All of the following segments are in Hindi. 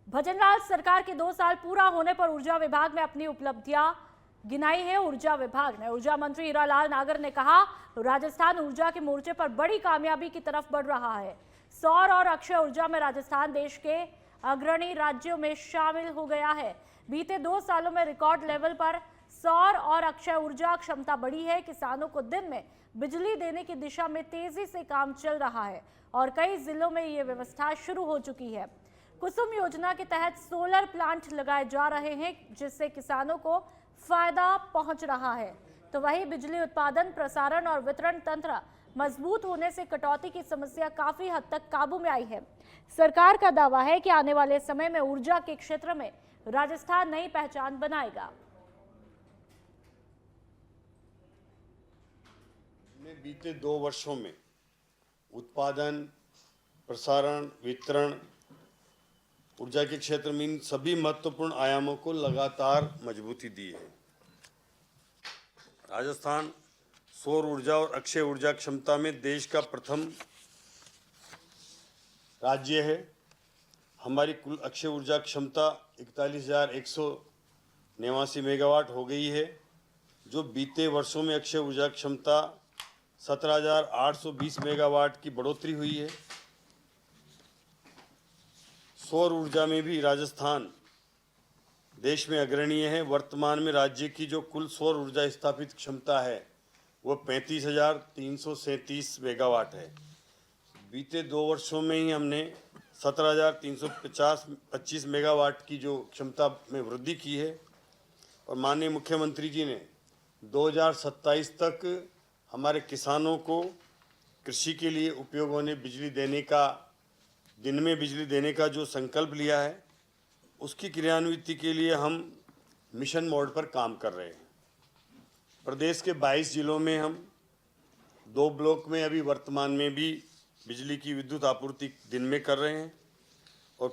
भजनलाल सरकार के 2 साल पूरा होने पर ऊर्जा विभाग ने अपनी उपलब्धियां गिनाई है। ऊर्जा विभाग ने ऊर्जा मंत्री हीरालाल नागर ने कहा, राजस्थान ऊर्जा के मोर्चे पर बड़ी कामयाबी की तरफ बढ़ रहा है। सौर और अक्षय ऊर्जा में राजस्थान देश के अग्रणी राज्यों में शामिल हो गया है। बीते 2 सालों में रिकॉर्ड लेवल पर सौर और अक्षय ऊर्जा क्षमता बढ़ी है। किसानों को दिन में बिजली देने की दिशा में तेजी से काम चल रहा है और कई जिलों में ये व्यवस्था शुरू हो चुकी है। कुसुम योजना के तहत सोलर प्लांट लगाए जा रहे हैं, जिससे किसानों को फायदा पहुंच रहा है। तो वहीं बिजली उत्पादन, प्रसारण और वितरण तंत्र मजबूत होने से कटौती की समस्या काफी हद तक काबू में आई है। सरकार का दावा है कि आने वाले समय में ऊर्जा के क्षेत्र में राजस्थान नई पहचान बनाएगा। बीते 2 वर्षों में उत्पादन, प्रसारण, वितरण, ऊर्जा के क्षेत्र में इन सभी महत्वपूर्ण आयामों को लगातार मजबूती दी है। राजस्थान सौर ऊर्जा और अक्षय ऊर्जा क्षमता में देश का प्रथम राज्य है। हमारी कुल अक्षय ऊर्जा क्षमता 41,189 मेगावाट हो गई है, जो बीते वर्षों में अक्षय ऊर्जा क्षमता 17,820 मेगावाट की बढ़ोतरी हुई है। सौर ऊर्जा में भी राजस्थान देश में अग्रणीय है। वर्तमान में राज्य की जो कुल सौर ऊर्जा स्थापित क्षमता है वो 35,337 मेगावाट है। बीते 2 वर्षों में ही हमने 17,325 मेगावाट की जो क्षमता में वृद्धि की है और माननीय मुख्यमंत्री जी ने 2027 तक हमारे किसानों को कृषि के लिए उपयोग होने बिजली देने का, दिन में बिजली देने का जो संकल्प लिया है, उसकी क्रियान्विति के लिए हम मिशन मोड पर काम कर रहे हैं। प्रदेश के 22 जिलों में हम 2 ब्लॉक में अभी वर्तमान में भी बिजली की विद्युत आपूर्ति दिन में कर रहे हैं और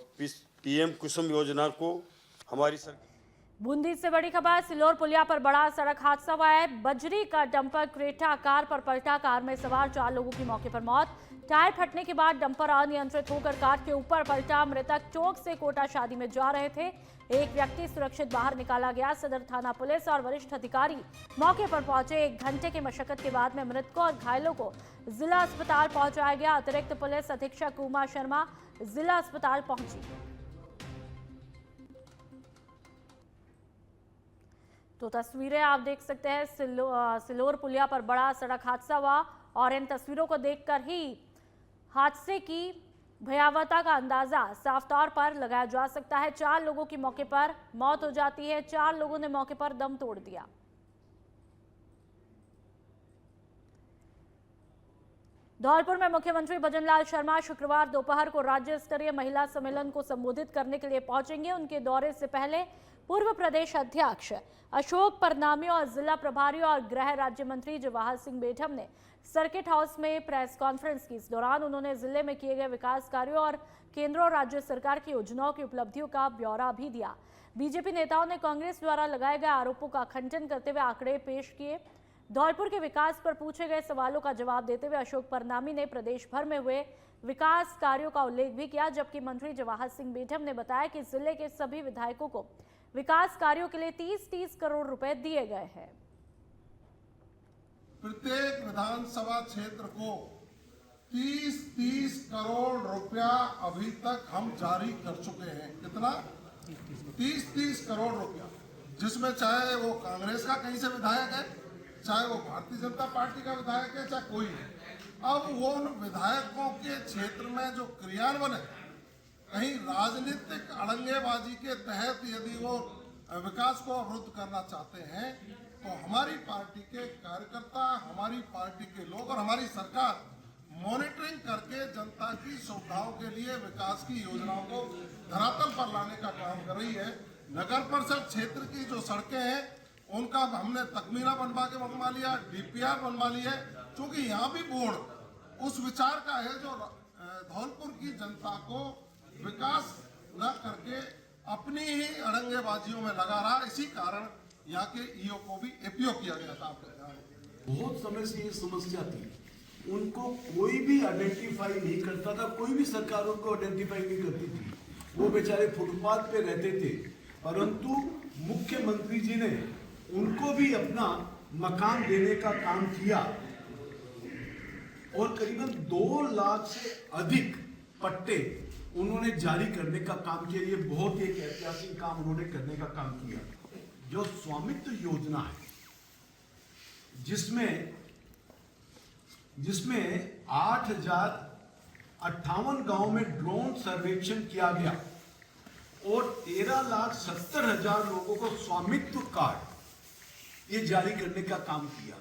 पीएम कुसुम योजना को हमारी सरकार। बूंदी से बड़ी खबर, सिल्लोर पुलिया पर बड़ा सड़क हादसा हुआ है। बजरी का डंपर क्रेटा कार पर पलटा, कार में सवार 4 लोगों की मौके पर मौत। टायर फटने के बाद डंपर अनियंत्रित होकर कार के ऊपर पलटा। मृतक चौक से कोटा शादी में जा रहे थे। एक व्यक्ति सुरक्षित बाहर निकाला गया। सदर थाना पुलिस और वरिष्ठ अधिकारी मौके पर पहुंचे। 1 घंटे की मशक्कत के बाद में मृतकों और घायलों को जिला अस्पताल पहुंचाया गया। अतिरिक्त पुलिस अधीक्षक उमा शर्मा जिला अस्पताल पहुंची। तो तस्वीरें आप देख सकते हैं, सिल्लोर पुलिया पर बड़ा सड़क हादसा हुआ और इन तस्वीरों को देखकर ही हादसे की भयावहता का अंदाजा साफ तौर पर लगाया जा सकता है। 4 लोगों की मौके पर मौत हो जाती है। 4 लोगों ने मौके पर दम तोड़ दिया। धौलपुर में मुख्यमंत्री भजनलाल शर्मा शुक्रवार दोपहर को राज्य स्तरीय महिला सम्मेलन को संबोधित करने के लिए पहुंचेंगे। उनके दौरे से पहले पूर्व प्रदेश अध्यक्ष अशोक परनामी और जिला प्रभारी और गृह राज्य मंत्री जवाहर सिंह बेढम ने सर्किट हाउस में प्रेस कॉन्फ्रेंस की। इस दौरान उन्होंने जिले में किए गए विकास कार्यों और केंद्र और राज्य सरकार की योजनाओं की उपलब्धियों का ब्यौरा भी दिया। बीजेपी नेताओं ने कांग्रेस द्वारा लगाए गए आरोपों का खंडन करते हुए आंकड़े पेश किए। धौलपुर के विकास पर पूछे गए सवालों का जवाब देते हुए अशोक परनामी ने प्रदेश भर में हुए विकास कार्यों का उल्लेख भी किया, जबकि मंत्री जवाहर सिंह बेढम ने बताया कि जिले के सभी विधायकों को विकास कार्यों के लिए 30-30 करोड़ रुपए दिए गए हैं। प्रत्येक विधानसभा क्षेत्र को 30-30 करोड़ रुपया अभी तक हम जारी कर चुके हैं। कितना? 30-30 करोड़ रुपया, जिसमें चाहे वो कांग्रेस का कहीं से विधायक है, चाहे वो भारतीय जनता पार्टी का विधायक है, चाहे कोई है। अब वो उन विधायकों के क्षेत्र में जो क्रियान्वयन है, कहीं राजनीतिक अड़ंगेबाजी के तहत यदि वो विकास को अवरुद्ध करना चाहते हैं, तो हमारी पार्टी के कार्यकर्ता, हमारी पार्टी के लोग और हमारी सरकार मॉनिटरिंग करके जनता की सुविधाओं के लिए विकास की योजनाओं को धरातल पर लाने का काम कर रही है। नगर परिषद क्षेत्र की जो सड़कें हैं उनका हमने तकमीना बनवा के बनवा लिया, डीपीआर बनवा ली है, क्योंकि यहाँ भी बोर्ड उस विचार का है जो धौलपुर की जनता को विकास न करके अपनी ही अड़ंगेबाजियों में लगा रहा। इसी कारण यहाँ के ईओ को भी एपीओ किया गया था। बहुत समय से ये समस्या थी, उनको कोई भी आइडेंटिफाई नहीं करता था, कोई भी सरकार उनको आइडेंटिफाई नहीं करती थी। वो बेचारे फुटपाथ पे रहते थे, परंतु मुख्यमंत्री जी ने उनको भी अपना मकान देने का काम किया और करीबन 2 लाख से अधिक पट्टे उन्होंने जारी करने का काम किया। ये बहुत ही एक ऐतिहासिक काम उन्होंने करने का काम किया। जो स्वामित्व योजना है, जिसमें 8,058 गांव में ड्रोन सर्वेक्षण किया गया और 13,70,000 लोगों को स्वामित्व कार्ड ये जारी करने का काम किया।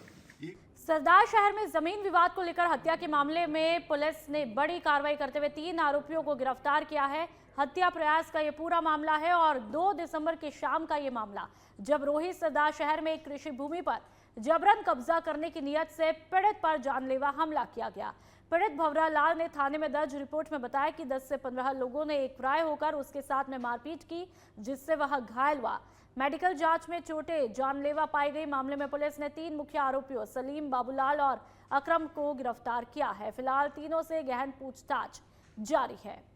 सरदार शहर में जमीन विवाद को लेकर हत्या के मामले में पुलिस ने बड़ी कार्रवाई करते हुए 3 आरोपियों को गिरफ्तार किया है। हत्या प्रयास का ये पूरा मामला है और 2 दिसंबर की शाम का ये मामला, जब रोहित सरदार शहर में एक कृषि भूमि पर जबरन कब्जा करने की नियत से पीड़ित पर जानलेवा हमला किया गया। पीड़ित भवरा लाल ने थाने में दर्ज रिपोर्ट में बताया कि 10 से 15 लोगों ने एक प्राय होकर उसके साथ में मारपीट की, जिससे वह घायल हुआ। मेडिकल जांच में चोटें जानलेवा पाई गई। मामले में पुलिस ने 3 मुख्य आरोपियों सलीम, बाबूलाल और अकरम को गिरफ्तार किया है। फिलहाल तीनों से गहन पूछताछ जारी है।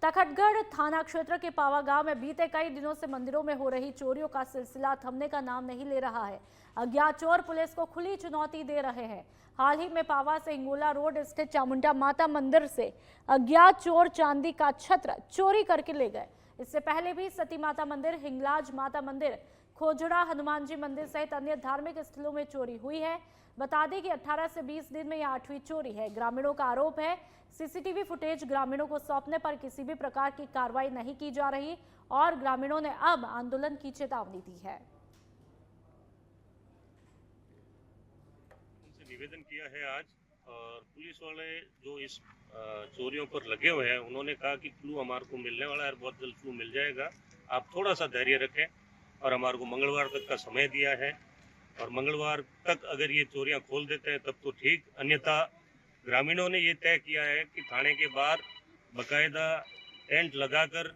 तखतगढ़ थाना क्षेत्र के पावा गांव में बीते कई दिनों से मंदिरों में हो रही चोरियों का सिलसिला थमने का नाम नहीं ले रहा है। अज्ञात चोर पुलिस को खुली चुनौती दे रहे हैं। हाल ही में पावा से हिंगोला रोड स्थित चामुंडा माता मंदिर से अज्ञात चोर चांदी का छत्र चोरी करके ले गए। इससे पहले भी सती माता मंदिर, हिंगलाज माता मंदिर, खोजड़ा हनुमान जी मंदिर सहित अन्य धार्मिक स्थलों में चोरी हुई है। बता दें कि 18 से 20 दिन में यह 8वीं चोरी है। ग्रामीणों का आरोप है सीसीटीवी फुटेज ग्रामीणों को सौंपने पर किसी भी प्रकार की कार्रवाई नहीं की जा रही और ग्रामीणों ने अब आंदोलन की चेतावनी दी है। निवेदन किया है आज, और पुलिस वाले जो इस चोरियों पर लगे हुए हैं, उन्होंने कहा कि क्लू हमारे को मिलने वाला है, बहुत जल्द क्लू मिल जाएगा, आप थोड़ा सा धैर्य रखें। और हमारे को मंगलवार तक का समय दिया है और मंगलवार तक अगर ये चोरियां खोल देते हैं तब तो ठीक, अन्यथा ग्रामीणों ने ये तय किया है कि थाने के बाहर बाकायदा टेंट लगाकर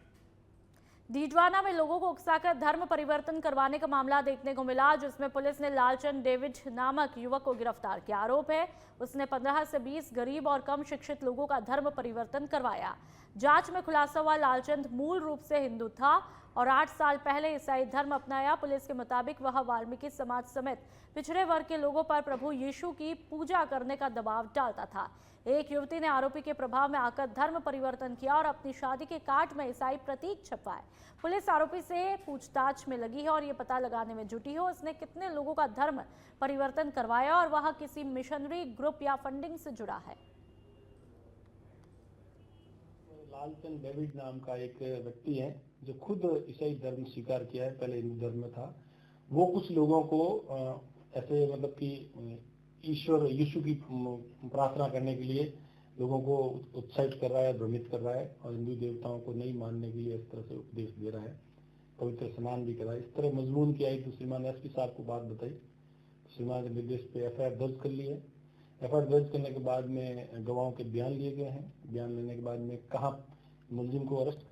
डीडवाना में लोगों को उकसाकर धर्म परिवर्तन करवाने का मामला देखने को मिला, जिसमें पुलिस ने लालचंद डेविड नामक युवक को गिरफ्तार किया। आरोप है उसने 15 से 20 गरीब और कम शिक्षित लोगों का धर्म परिवर्तन करवाया। जांच में खुलासा हुआ लालचंद मूल रूप से हिंदू था और 8 साल पहले ईसाई धर्म अपनाया। पुलिस के मुताबिक वह वाल्मीकि समाज समेत पिछड़े वर्ग के लोगों पर प्रभु यीशु की पूजा करने का दबाव डालता था। एक युवती ने आरोपी के प्रभाव में आकर धर्म परिवर्तन किया और अपनी शादी के कार्ड में ईसाई प्रतीक छपवाए। पुलिस आरोपी से पूछताछ में लगी है और ये पता लगाने में जुटी है उसने कितने लोगों का धर्म परिवर्तन करवाया और वह किसी मिशनरी ग्रुप या फंडिंग से जुड़ा है। लालचंद डेविड नाम का एक व्यक्ति है जो खुद ईसाई धर्म स्वीकार किया है, पहले हिंदू धर्म में था। वो कुछ लोगों को ऐसे मतलब कि ईश्वर यीशु की प्रार्थना करने के लिए लोगों को उत्साहित कर रहा है, भ्रमित कर रहा है और हिंदू देवताओं को नहीं मानने के लिए इस तरह से उपदेश दे रहा है, पवित्र स्नान भी कर रहा है। इस तरह मजमून की आई तो श्रीमान एसपी साहब को बात बताई, श्रीमान के निर्देश पे एफआईआर दर्ज कर ली है। एफआईआर दर्ज करने के बाद में गवाहों के बयान लिए गए हैं। बयान लेने के बाद में कहाँ मुलजिम को अरेस्ट।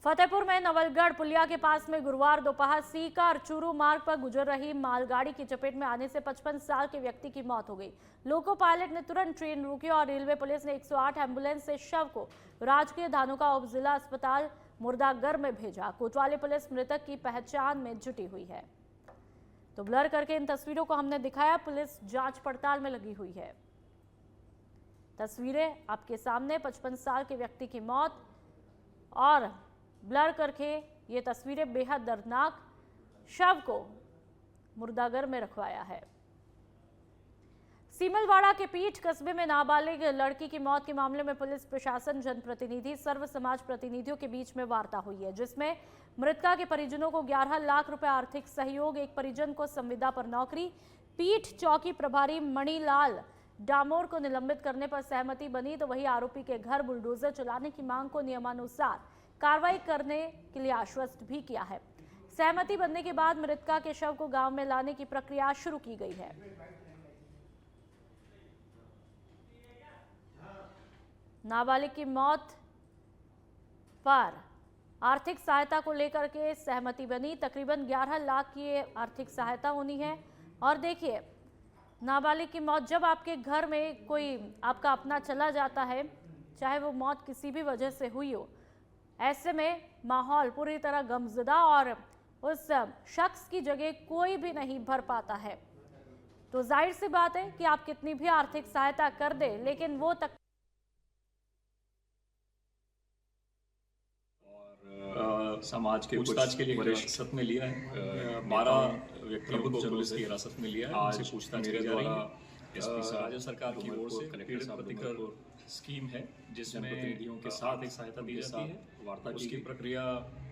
फतेहपुर में नवलगढ़ पुलिया के पास में गुरुवार दोपहर सीकर चूरू मार्ग पर गुजर रही मालगाड़ी की चपेट में आने से 55 साल के व्यक्ति की मौत हो गई। लोको पायलट ने तुरंत ट्रेन रोकी और रेलवे पुलिस ने 108 एम्बुलेंस से शव को राजकीय धानुका उप जिला अस्पताल मुर्दागर में भेजा। कोतवाली पुलिस मृतक की पहचान में जुटी हुई है। तो ब्लर करके इन तस्वीरों को हमने दिखाया, पुलिस जांच पड़ताल में लगी हुई है। तस्वीरें आपके सामने, 55 साल के व्यक्ति की मौत और ब्लर करके ये तस्वीरें बेहद दर्दनाक, शव को मुर्दागर में रखवाया है। सीमलवाड़ा के पीठ कस्बे में नाबालिग लड़की की मौत के मामले में पुलिस प्रशासन, जनप्रतिनिधि, सर्व समाज प्रतिनिधियों के बीच में वार्ता हुई है, जिसमें मृतका के परिजनों को 11 लाख रुपए आर्थिक सहयोग, एक परिजन को संविदा पर नौकरी, पीठ चौकी प्रभारी मणिलाल डामोर को निलंबित करने पर सहमति बनी, तो वही आरोपी के घर बुलडोजर चलाने की मांग को नियमानुसार कार्रवाई करने के लिए आश्वस्त भी किया है। सहमति बनने के बाद मृतका के शव को गांव में लाने की प्रक्रिया शुरू की गई है। नाबालिग की मौत पर आर्थिक सहायता को लेकर के सहमति बनी। तकरीबन 11 लाख की आर्थिक सहायता होनी है। और देखिए, नाबालिग की मौत, जब आपके घर में कोई आपका अपना चला जाता है, चाहे वो मौत किसी भी वजह से हुई हो, ऐसे में माहौल पूरी तरह गमज़दा और उस शख्स की जगह कोई भी नहीं भर पाता है। तो जाहिर सी बात है कि आप कितनी भी आर्थिक सहायता कर दे, लेकिन वो तक समाज के पूछताछ के लिए हिरासत में लिया है। 12 व्यक्तियों को पुलिस की हिरासत में लिया है। आज पूछताछ मेरे द्वारा राज्य सरकार की ओर से पीड़ित प्रतिकर स्कीम है, जिसमें प्रतिनिधियों के साथ एक सहायता दी जाती है। वार्ता की प्रक्रिया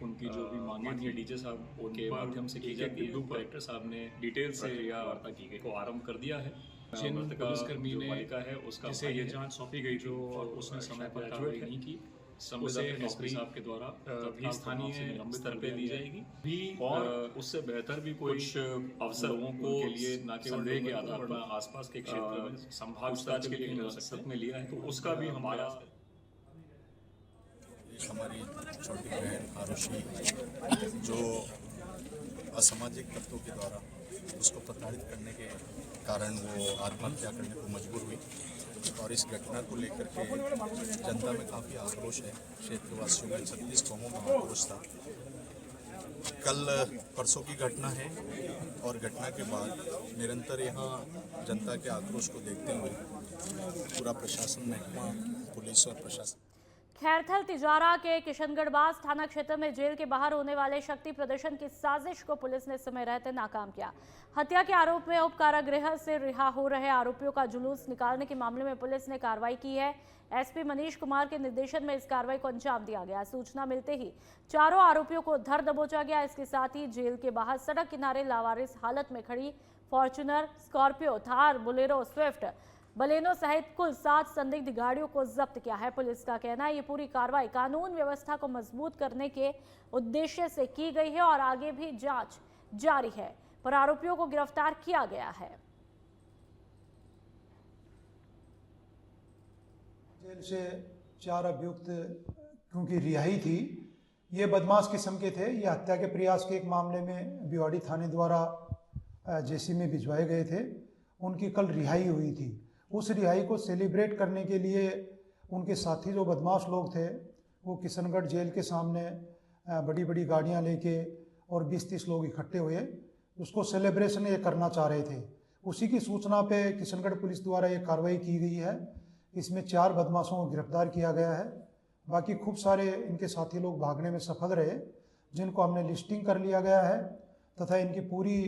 उनकी जो भी मांगे थी डीजे साहब उनके माध्यम से की जाती है। कलेक्टर साहब ने डिटेल से वार्ता की गई को आरंभ कर दिया है। जिन पुलिसकर्मी ने है उसका जिसे ये जांच सौंपी गई जो उसने समय पर कार्रवाई नहीं की, संबंधित एसपी साहब के द्वारा भी स्थानीय स्तर पे दी जाएगी भी, और उससे बेहतर भी कुछ अवसर लोगों को के लिए न केवल संदेह के आधार पर आसपास के क्षेत्र में संभाग पूछताछ के लिए हिरासत में लिया है, तो उसका भी हमारा हमारी छोटी बहन आरुषि जो असामाजिक तत्वों के द्वारा उसको प्रताड़ित करने के कारण वो आत्महत्या करने को मजबूर हुई, और इस घटना को लेकर के जनता में काफ़ी आक्रोश है। क्षेत्रवासियों में 36 कौमों में आक्रोश था। कल परसों की घटना है और घटना के बाद निरंतर यहाँ जनता के आक्रोश को देखते हुए पूरा प्रशासन महकमा पुलिस और प्रशासन खैरथल तिजारा के किशनगढ़बाज थाना क्षेत्र में जेल के बाहर होने वाले शक्ति प्रदर्शन की साजिश को पुलिस ने समय रहते नाकाम किया। हत्या के आरोप में उप कारागृह से रिहा हो रहे आरोपियों का जुलूस निकालने के मामले में पुलिस ने कार्रवाई की है। एसपी मनीष कुमार के निर्देशन में इस कार्रवाई को अंजाम दिया गया। सूचना मिलते ही चारों आरोपियों को धर दबोचा गया। इसके साथ ही जेल के बाहर सड़क किनारे लावारिस हालत में खड़ी Fortuner, Scorpio, Thar, Bolero, Swift, Baleno सहित कुल 7 संदिग्ध गाड़ियों को जब्त किया है। पुलिस का कहना है ये पूरी कार्रवाई कानून व्यवस्था को मजबूत करने के उद्देश्य से की गई है और आगे भी जांच जारी है, पर आरोपियों को गिरफ्तार किया गया है। जेल से 4 अभियुक्त क्योंकि रिहाई थी, ये बदमाश किस्म के थे। ये हत्या के प्रयास के एक मामले में भिवाड़ी थाने द्वारा जेसी में भिजवाए गए थे। उनकी कल रिहाई हुई थी। उस रिहाई को सेलिब्रेट करने के लिए उनके साथी जो बदमाश लोग थे वो किशनगढ़ जेल के सामने बड़ी बड़ी गाड़ियां लेके और 20-30 लोग इकट्ठे हुए, उसको सेलिब्रेशन ये करना चाह रहे थे। उसी की सूचना पे किशनगढ़ पुलिस द्वारा ये कार्रवाई की गई है। इसमें 4 बदमाशों को गिरफ्तार किया गया है। बाकी खूब सारे इनके साथी लोग भागने में सफल रहे, जिनको हमने लिस्टिंग कर लिया गया है तथा इनकी पूरी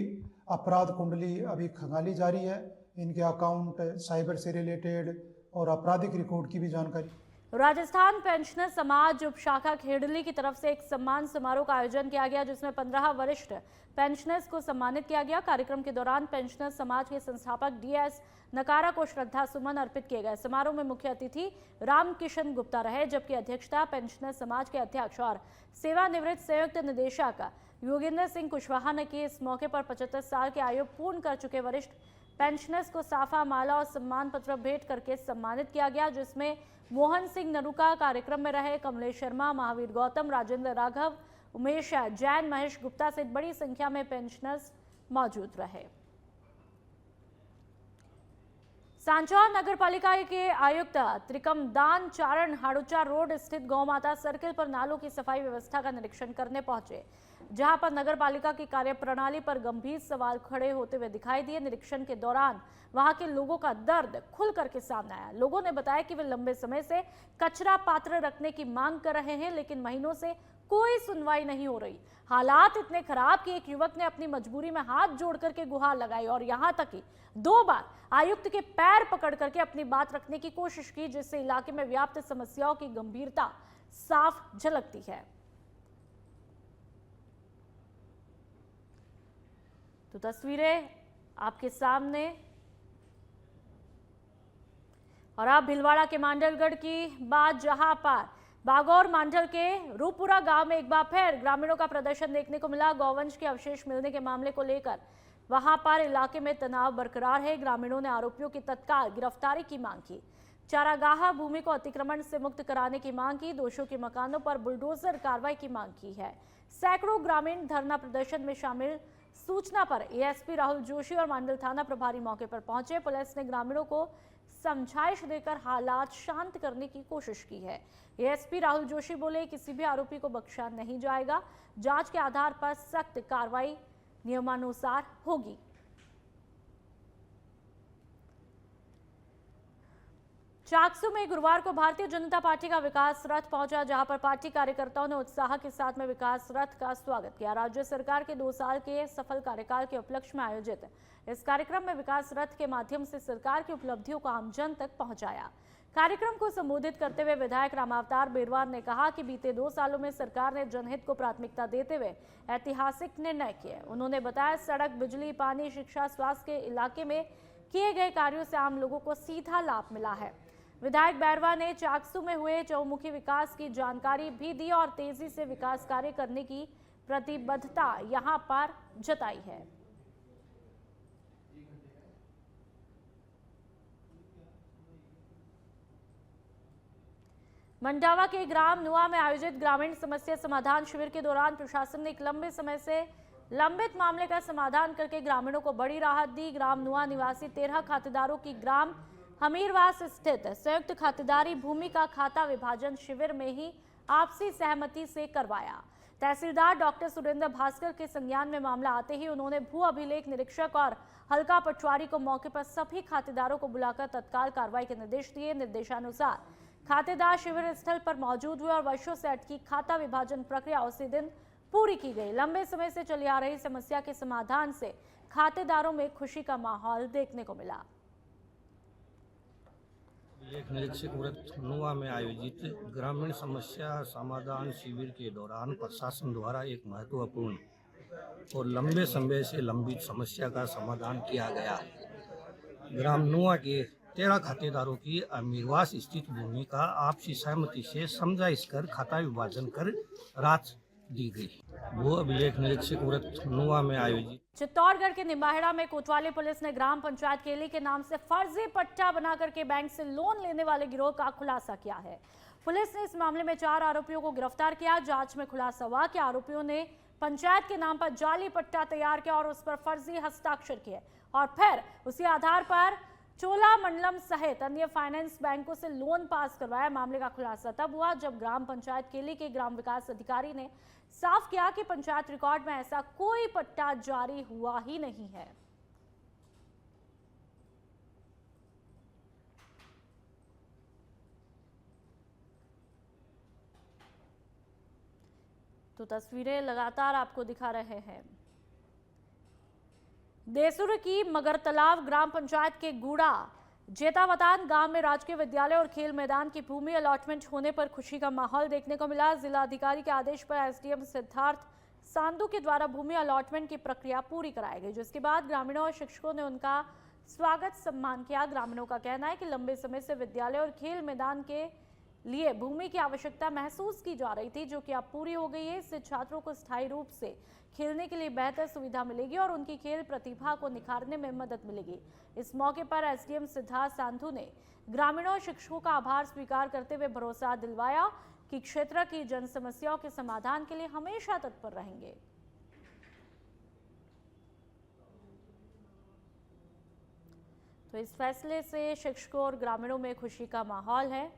अपराध कुंडली अभी खंगाली जारी है। इनके अकाउंट, साइबर से रिलेटेड और आपराधिक रिकॉर्ड की भी जानकारी। राजस्थान पेंशनर समाज उप शाखा खेड़ली की तरफ से एक सम्मान समारोह का आयोजन किया गया, जिसमें 15 वरिष्ठ पेंशनर्स को सम्मानित किया गया। कार्यक्रम के दौरान पेंशनर समाज के संस्थापक डीएस नकारा को श्रद्धा सुमन अर्पित किए गए। समारोह में मुख्य अतिथि रामकिशन गुप्ता रहे, जबकि अध्यक्षता पेंशनर समाज के अध्यक्ष और सेवानिवृत्त संयुक्त निदेशक योगेंद्र सिंह कुशवाहा ने की। इस मौके पर 75 साल की आयु पूर्ण कर चुके वरिष्ठ पेंशनर्स को साफा, माला और सम्मान पत्र भेंट करके सम्मानित किया गया, जिसमें मोहन सिंह नरुका कार्यक्रम में रहे। कमलेश शर्मा, महावीर गौतम, राजेंद्र राघव, उमेश जैन, महेश गुप्ता सहित बड़ी संख्या में पेंशनर्स मौजूद रहे। सांचौर नगर पालिका के आयुक्त त्रिकमदान चारण हाड़ुचा रोड स्थित गौ माता सर्किल पर नालों की सफाई व्यवस्था का निरीक्षण करने पहुंचे, जहां पर नगर पालिका की कार्यप्रणाली पर गंभीर सवाल खड़े होते हुए दिखाई दिए। निरीक्षण के दौरान वहां के लोगों का दर्द खुल करके सामने आया। लोगों ने बताया कि वे लंबे समय से कचरा पात्र रखने की मांग कर रहे हैं, लेकिन महीनों से कोई सुनवाई नहीं हो रही। हालात इतने खराब कि एक युवक ने अपनी मजबूरी में हाथ जोड़ करके गुहार लगाई और यहां तक कि 2 बार आयुक्त के पैर पकड़ करके अपनी बात रखने की कोशिश की, जिससे इलाके में व्याप्त समस्याओं की गंभीरता साफ झलकती है। तो तस्वीरें आपके सामने, और आप भिलवाड़ा के मांडलगढ़ की बात, जहां पर बागौर मांडल के रूपुरा गांव में एक बार फिर ग्रामीणों का प्रदर्शन देखने को मिला। गौवंश के अवशेष मिलने के मामले को लेकर वहां पर इलाके में तनाव बरकरार है। ग्रामीणों ने आरोपियों की तत्काल गिरफ्तारी की मांग की। चारागाह भूमि को अतिक्रमण से मुक्त कराने की मांग की। दोषियों के मकानों पर बुलडोजर कार्रवाई की मांग की है। सैकड़ों ग्रामीण धरना प्रदर्शन में शामिल सूचना पर एएसपी राहुल जोशी और मंडल थाना प्रभारी मौके पर पहुंचे। पुलिस ने ग्रामीणों को समझाइश देकर हालात शांत करने की कोशिश की है। एएसपी राहुल जोशी बोले, किसी भी आरोपी को बख्शा नहीं जाएगा, जांच के आधार पर सख्त कार्रवाई नियमानुसार होगी। चाकसू में गुरुवार को भारतीय जनता पार्टी का विकास रथ पहुंचा, जहां पर पार्टी कार्यकर्ताओं ने उत्साह के साथ में विकास रथ का स्वागत किया। राज्य सरकार के 2 साल के सफल कार्यकाल के उपलक्ष्य में आयोजित इस कार्यक्रम में विकास रथ के माध्यम से सरकार की उपलब्धियों को आमजन तक पहुंचाया। कार्यक्रम को संबोधित करते हुए विधायक रामावतार बेरवार ने कहा कि बीते 2 सालों में सरकार ने जनहित को प्राथमिकता देते हुए ऐतिहासिक निर्णय किए। उन्होंने बताया, सड़क, बिजली, पानी, शिक्षा, स्वास्थ्य के इलाके में किए गए कार्यों से आम लोगों को सीधा लाभ मिला है। विधायक बैरवा ने चाकसू में हुए चौमुखी विकास की जानकारी भी दी और तेजी से विकास कार्य करने की प्रतिबद्धता यहां पर जताई है। मंडावा के ग्राम नुआ में आयोजित ग्रामीण समस्या समाधान शिविर के दौरान प्रशासन ने एक लंबे समय से लंबित मामले का समाधान करके ग्रामीणों को बड़ी राहत दी। ग्राम नुआ निवासी 13 खातेदारों की ग्राम हमीरवास स्थित संयुक्त खातेदारी भूमि का खाता विभाजन शिविर में ही आपसी सहमति से करवाया। तहसीलदार डॉक्टर सुरेंद्र भास्कर के संज्ञान में मामला आते ही उन्होंने भू अभिलेख निरीक्षक और हल्का पटवारी को मौके पर सभी खातेदारों को बुलाकर तत्काल कार्रवाई के निर्देश दिए। निर्देशानुसार खातेदार शिविर स्थल पर मौजूद हुए और वर्षों से अटकी खाता विभाजन प्रक्रिया उसी दिन पूरी की गई। लंबे समय से चली आ रही समस्या के समाधान से खातेदारों में खुशी का माहौल देखने को मिला। एक निरीक्षक व्रत नुआ में आयोजित ग्रामीण समस्या समाधान शिविर के दौरान प्रशासन द्वारा एक महत्वपूर्ण और लंबे समय से लंबित समस्या का समाधान किया गया। ग्राम नुआ के 13 खातेदारों की अमीरवास स्थित भूमि का आपसी सहमति से समझाइश कर खाता विभाजन कर रात दी गई। वो अभिलेख निरीक्षक व्रत नुआ में आयोजित चित्तौड़गढ़ के निम्बाहेड़ा में कोतवाली पुलिस ने ग्राम पंचायत केली के नाम से फर्जी पट्टा बना करके बैंक से लोन लेने वाले गिरोह का खुलासा किया है। पुलिस ने इस मामले में 4 आरोपियों को गिरफ्तार किया। जांच में खुलासा हुआ कि आरोपियों ने पंचायत के नाम पर जाली पट्टा तैयार किया और उस पर फर्जी हस्ताक्षर किए और फिर उसी आधार पर चोलामंडलम सहित अन्य फाइनेंस बैंकों से लोन पास करवाया। मामले का खुलासा तब हुआ जब ग्राम पंचायत केली के ग्राम विकास अधिकारी ने साफ किया कि पंचायत रिकॉर्ड में ऐसा कोई पट्टा जारी हुआ ही नहीं है। तो तस्वीरें लगातार आपको दिखा रहे हैं। देसुर की मगरतलाव ग्राम पंचायत के गूड़ा जेतावतान गांव में राजकीय विद्यालय और खेल मैदान की भूमि अलॉटमेंट होने पर खुशी का माहौल देखने को मिला। जिला अधिकारी के आदेश पर एसडीएम सिद्धार्थ सांधु के द्वारा भूमि अलॉटमेंट की प्रक्रिया पूरी कराई गई, जिसके बाद ग्रामीणों और शिक्षकों ने उनका स्वागत सम्मान किया। ग्रामीणों का कहना है कि लंबे समय से विद्यालय और खेल मैदान के लिए भूमि की आवश्यकता महसूस की जा रही थी, जो कि अब पूरी हो गई है। इससे छात्रों को स्थायी रूप से खेलने के लिए बेहतर सुविधा मिलेगी और उनकी खेल प्रतिभा को निखारने में मदद मिलेगी। इस मौके पर एसडीएम सिद्धार्थ सांधु ने ग्रामीणों और शिक्षकों का आभार स्वीकार करते हुए भरोसा दिलवाया कि क्षेत्र की जन समस्याओं के समाधान के लिए हमेशा तत्पर रहेंगे। तो इस फैसले से शिक्षकों और ग्रामीणों में खुशी का माहौल है।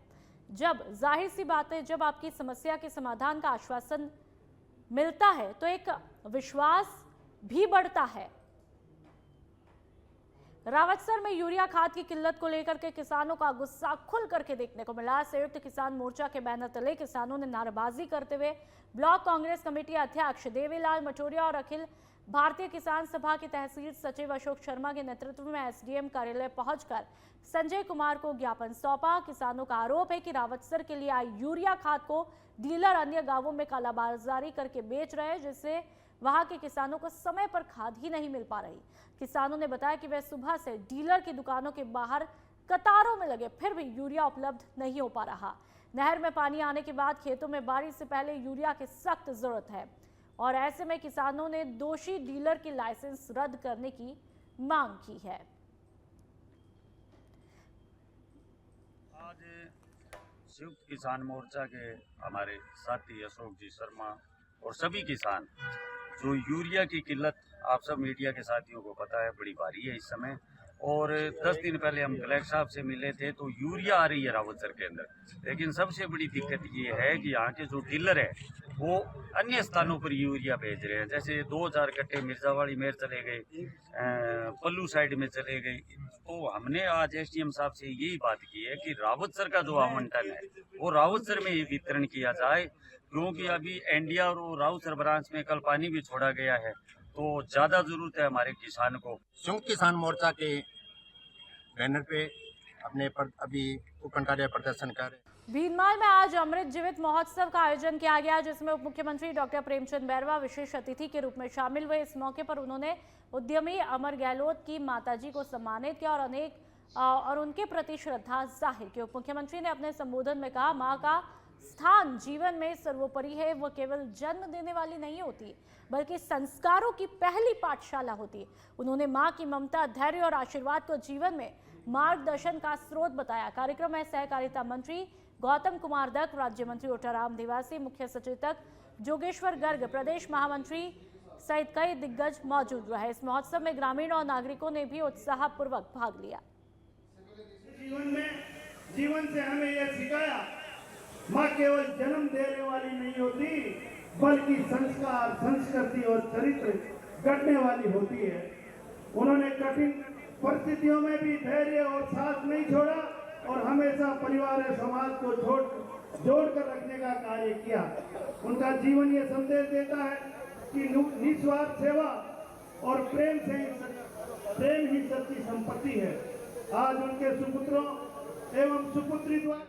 जब जाहिर सी बात है, जब आपकी समस्या के समाधान का आश्वासन मिलता है तो एक विश्वास भी बढ़ता है। रावतसर में यूरिया खाद की किल्लत को लेकर के किसानों का गुस्सा खुल करके देखने को मिला। संयुक्त किसान मोर्चा के बैनर तले किसानों ने नारेबाजी करते हुए ब्लॉक कांग्रेस कमेटी अध्यक्ष देवीलाल मटोरिया और अखिल भारतीय किसान सभा के तहसील सचिव अशोक शर्मा के नेतृत्व में एसडीएम कार्यालय पहुंचकर संजय कुमार को ज्ञापन सौंपा। किसानों का आरोप है कि रावतसर के लिए आई यूरिया खाद को डीलर अन्य गांवों में कालाबाजारी करके बेच रहे हैं, जिससे वहां के किसानों को समय पर खाद ही नहीं मिल पा रही। किसानों ने बताया कि वे सुबह से डीलर की दुकानों के बाहर कतारों में लगे, फिर भी यूरिया उपलब्ध नहीं हो पा रहा। नहर में पानी आने के बाद खेतों में बारिश से पहले यूरिया की सख्त जरूरत है और ऐसे में किसानों ने दोषी डीलर की लाइसेंस रद्द करने की मांग की है। आज संयुक्त किसान मोर्चा के हमारे साथी अशोक जी शर्मा और सभी किसान जो यूरिया की किल्लत आप सब मीडिया के साथियों को पता है बड़ी भारी है इस समय। और 10 दिन पहले हम कलेक्टर साहब से मिले थे तो यूरिया आ रही है रावतसर के अंदर, लेकिन सबसे बड़ी दिक्कत ये है कि यहाँ के जो डीलर है वो अन्य स्थानों पर यूरिया भेज रहे हैं। जैसे 2000 कट्टे मिर्जावाड़ी में चले गए, पल्लू साइड में चले गए। तो हमने आज एसडीएम साहब से यही बात की है कि रावतसर का जो आवंटन है वो रावतसर में ही वितरण किया जाए, क्योंकि अभी एनडीआर और रावतसर ब्रांच में कल पानी भी छोड़ा गया है, तो ज़्यादा ज़रूरत है हमारे किसान को। संयुक्त किसान मोर्चा के बैनर पे अपने अभी उपखंड कार्य प्रदर्शन कर रहे हैं। भीनमाल में आज अमृत जीवित महोत्सव का आयोजन किया गया, जिसमें उप मुख्यमंत्री डॉक्टर प्रेमचंद बैरवा विशेष अतिथि के रूप में शामिल हुए। इस मौके पर उन्होंने उद्यमी अमर गहलोत की माताजी को सम्मानित किया और उनके प्रति श्रद्धा जाहिर की। उप मुख्यमंत्री ने अपने संबोधन में कहा, मां का स्थान जीवन में सर्वोपरि है। वो केवल जन्म देने वाली नहीं होती, बल्कि संस्कारों की पहली पाठशाला होती है। उन्होंने मां की ममता, धैर्य और आशीर्वाद को जीवन में मार्गदर्शन का स्रोत बताया। कार्यक्रम में सहकारिता मंत्री गौतम कुमार दत्त, राज्य मंत्री ओटाराम निवासी, मुख्य सचेतक जोगेश्वर गर्ग, प्रदेश महामंत्री सहित कई दिग्गज मौजूद रहे। इस महोत्सव में ग्रामीण और नागरिकों ने भी उत्साहपूर्वक भाग लिया। जीवन से हमें यह सिखाया, माँ केवल जन्म देने वाली नहीं होती, बल्कि संस्कार, संस्कृति और चरित्र गढ़ने वाली होती है। उन्होंने कठिन परिस्थितियों में भी धैर्य और साथ नहीं छोड़ा और हमेशा परिवार और समाज को जोड़ कर रखने का कार्य किया। उनका जीवन ये संदेश देता है कि निस्वार्थ सेवा और प्रेम ही सच्ची संपत्ति है। आज उनके सुपुत्रों एवं सुपुत्री द्वारा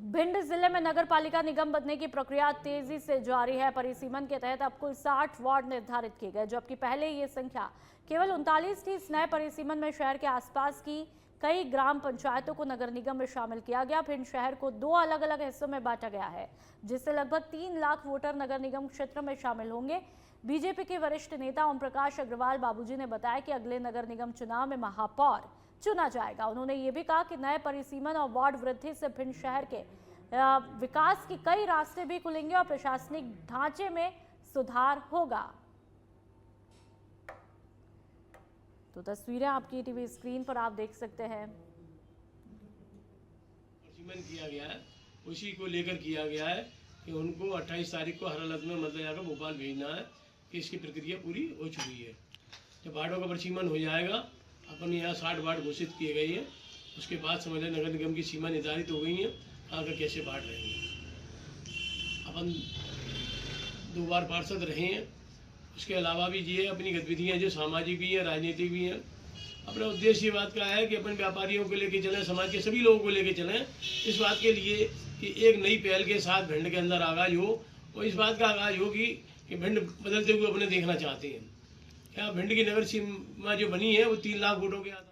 भिंड जिले में नगर पालिका निगम बनने की प्रक्रिया तेजी से जारी है। परिसीमन के तहत अब कुल 60 वार्ड निर्धारित किए गए, जबकि पहले ये संख्या केवल 39 थी। इस नए परिसीमन में शहर के आसपास की कई ग्राम पंचायतों को नगर निगम में शामिल किया गया। भिंड शहर को 2 अलग अलग हिस्सों में बांटा गया है, जिससे लगभग 3 लाख वोटर नगर निगम क्षेत्र में शामिल होंगे। बीजेपी के वरिष्ठ नेता ओम प्रकाश अग्रवाल बाबूजी ने बताया कि अगले नगर निगम चुनाव में महापौर चुना जाएगा। उन्होंने ये भी कहा कि नए परिसीमन और वार्ड वृद्धि से भिंड शहर के विकास की कई रास्ते भी खुलेंगे और प्रशासनिक ढांचे में सुधार होगा। तो तस्वीरें आपकी टीवी स्क्रीन पर आप देख सकते हैं। परिसीमन किया गया है, उसी को लेकर किया गया है कि उनको 28 तारीख को हर हालत में मतलब जाकर भोपाल भेजना है कि इसकी प्रक्रिया पूरी हो चुकी है। जब वार्डों का परिसीमन हो जाएगा, अपन यहाँ 60 वार्ड घोषित किए गए हैं, उसके बाद समझ लें नगर निगम की सीमा निर्धारित हो गई है, आगे कैसे बांट रहे हैं। अपन 2 बार पार्षद रहे हैं, उसके अलावा भी ये अपनी गतिविधियाँ जो सामाजिक भी हैं, राजनीतिक भी हैं। अपना उद्देश्य ये बात का है कि अपन व्यापारियों को लेके चलें, समाज के सभी लोगों को लेके चलें, इस बात के लिए कि एक नई पहल के साथ भिंड के अंदर आगाज हो और इस बात का आगाज हो कि भिंड बदलते हुए अपने देखना चाहते हैं। क्या भिंड की नगर सीमा जो बनी है वो 3 लाख वोटों के आधार।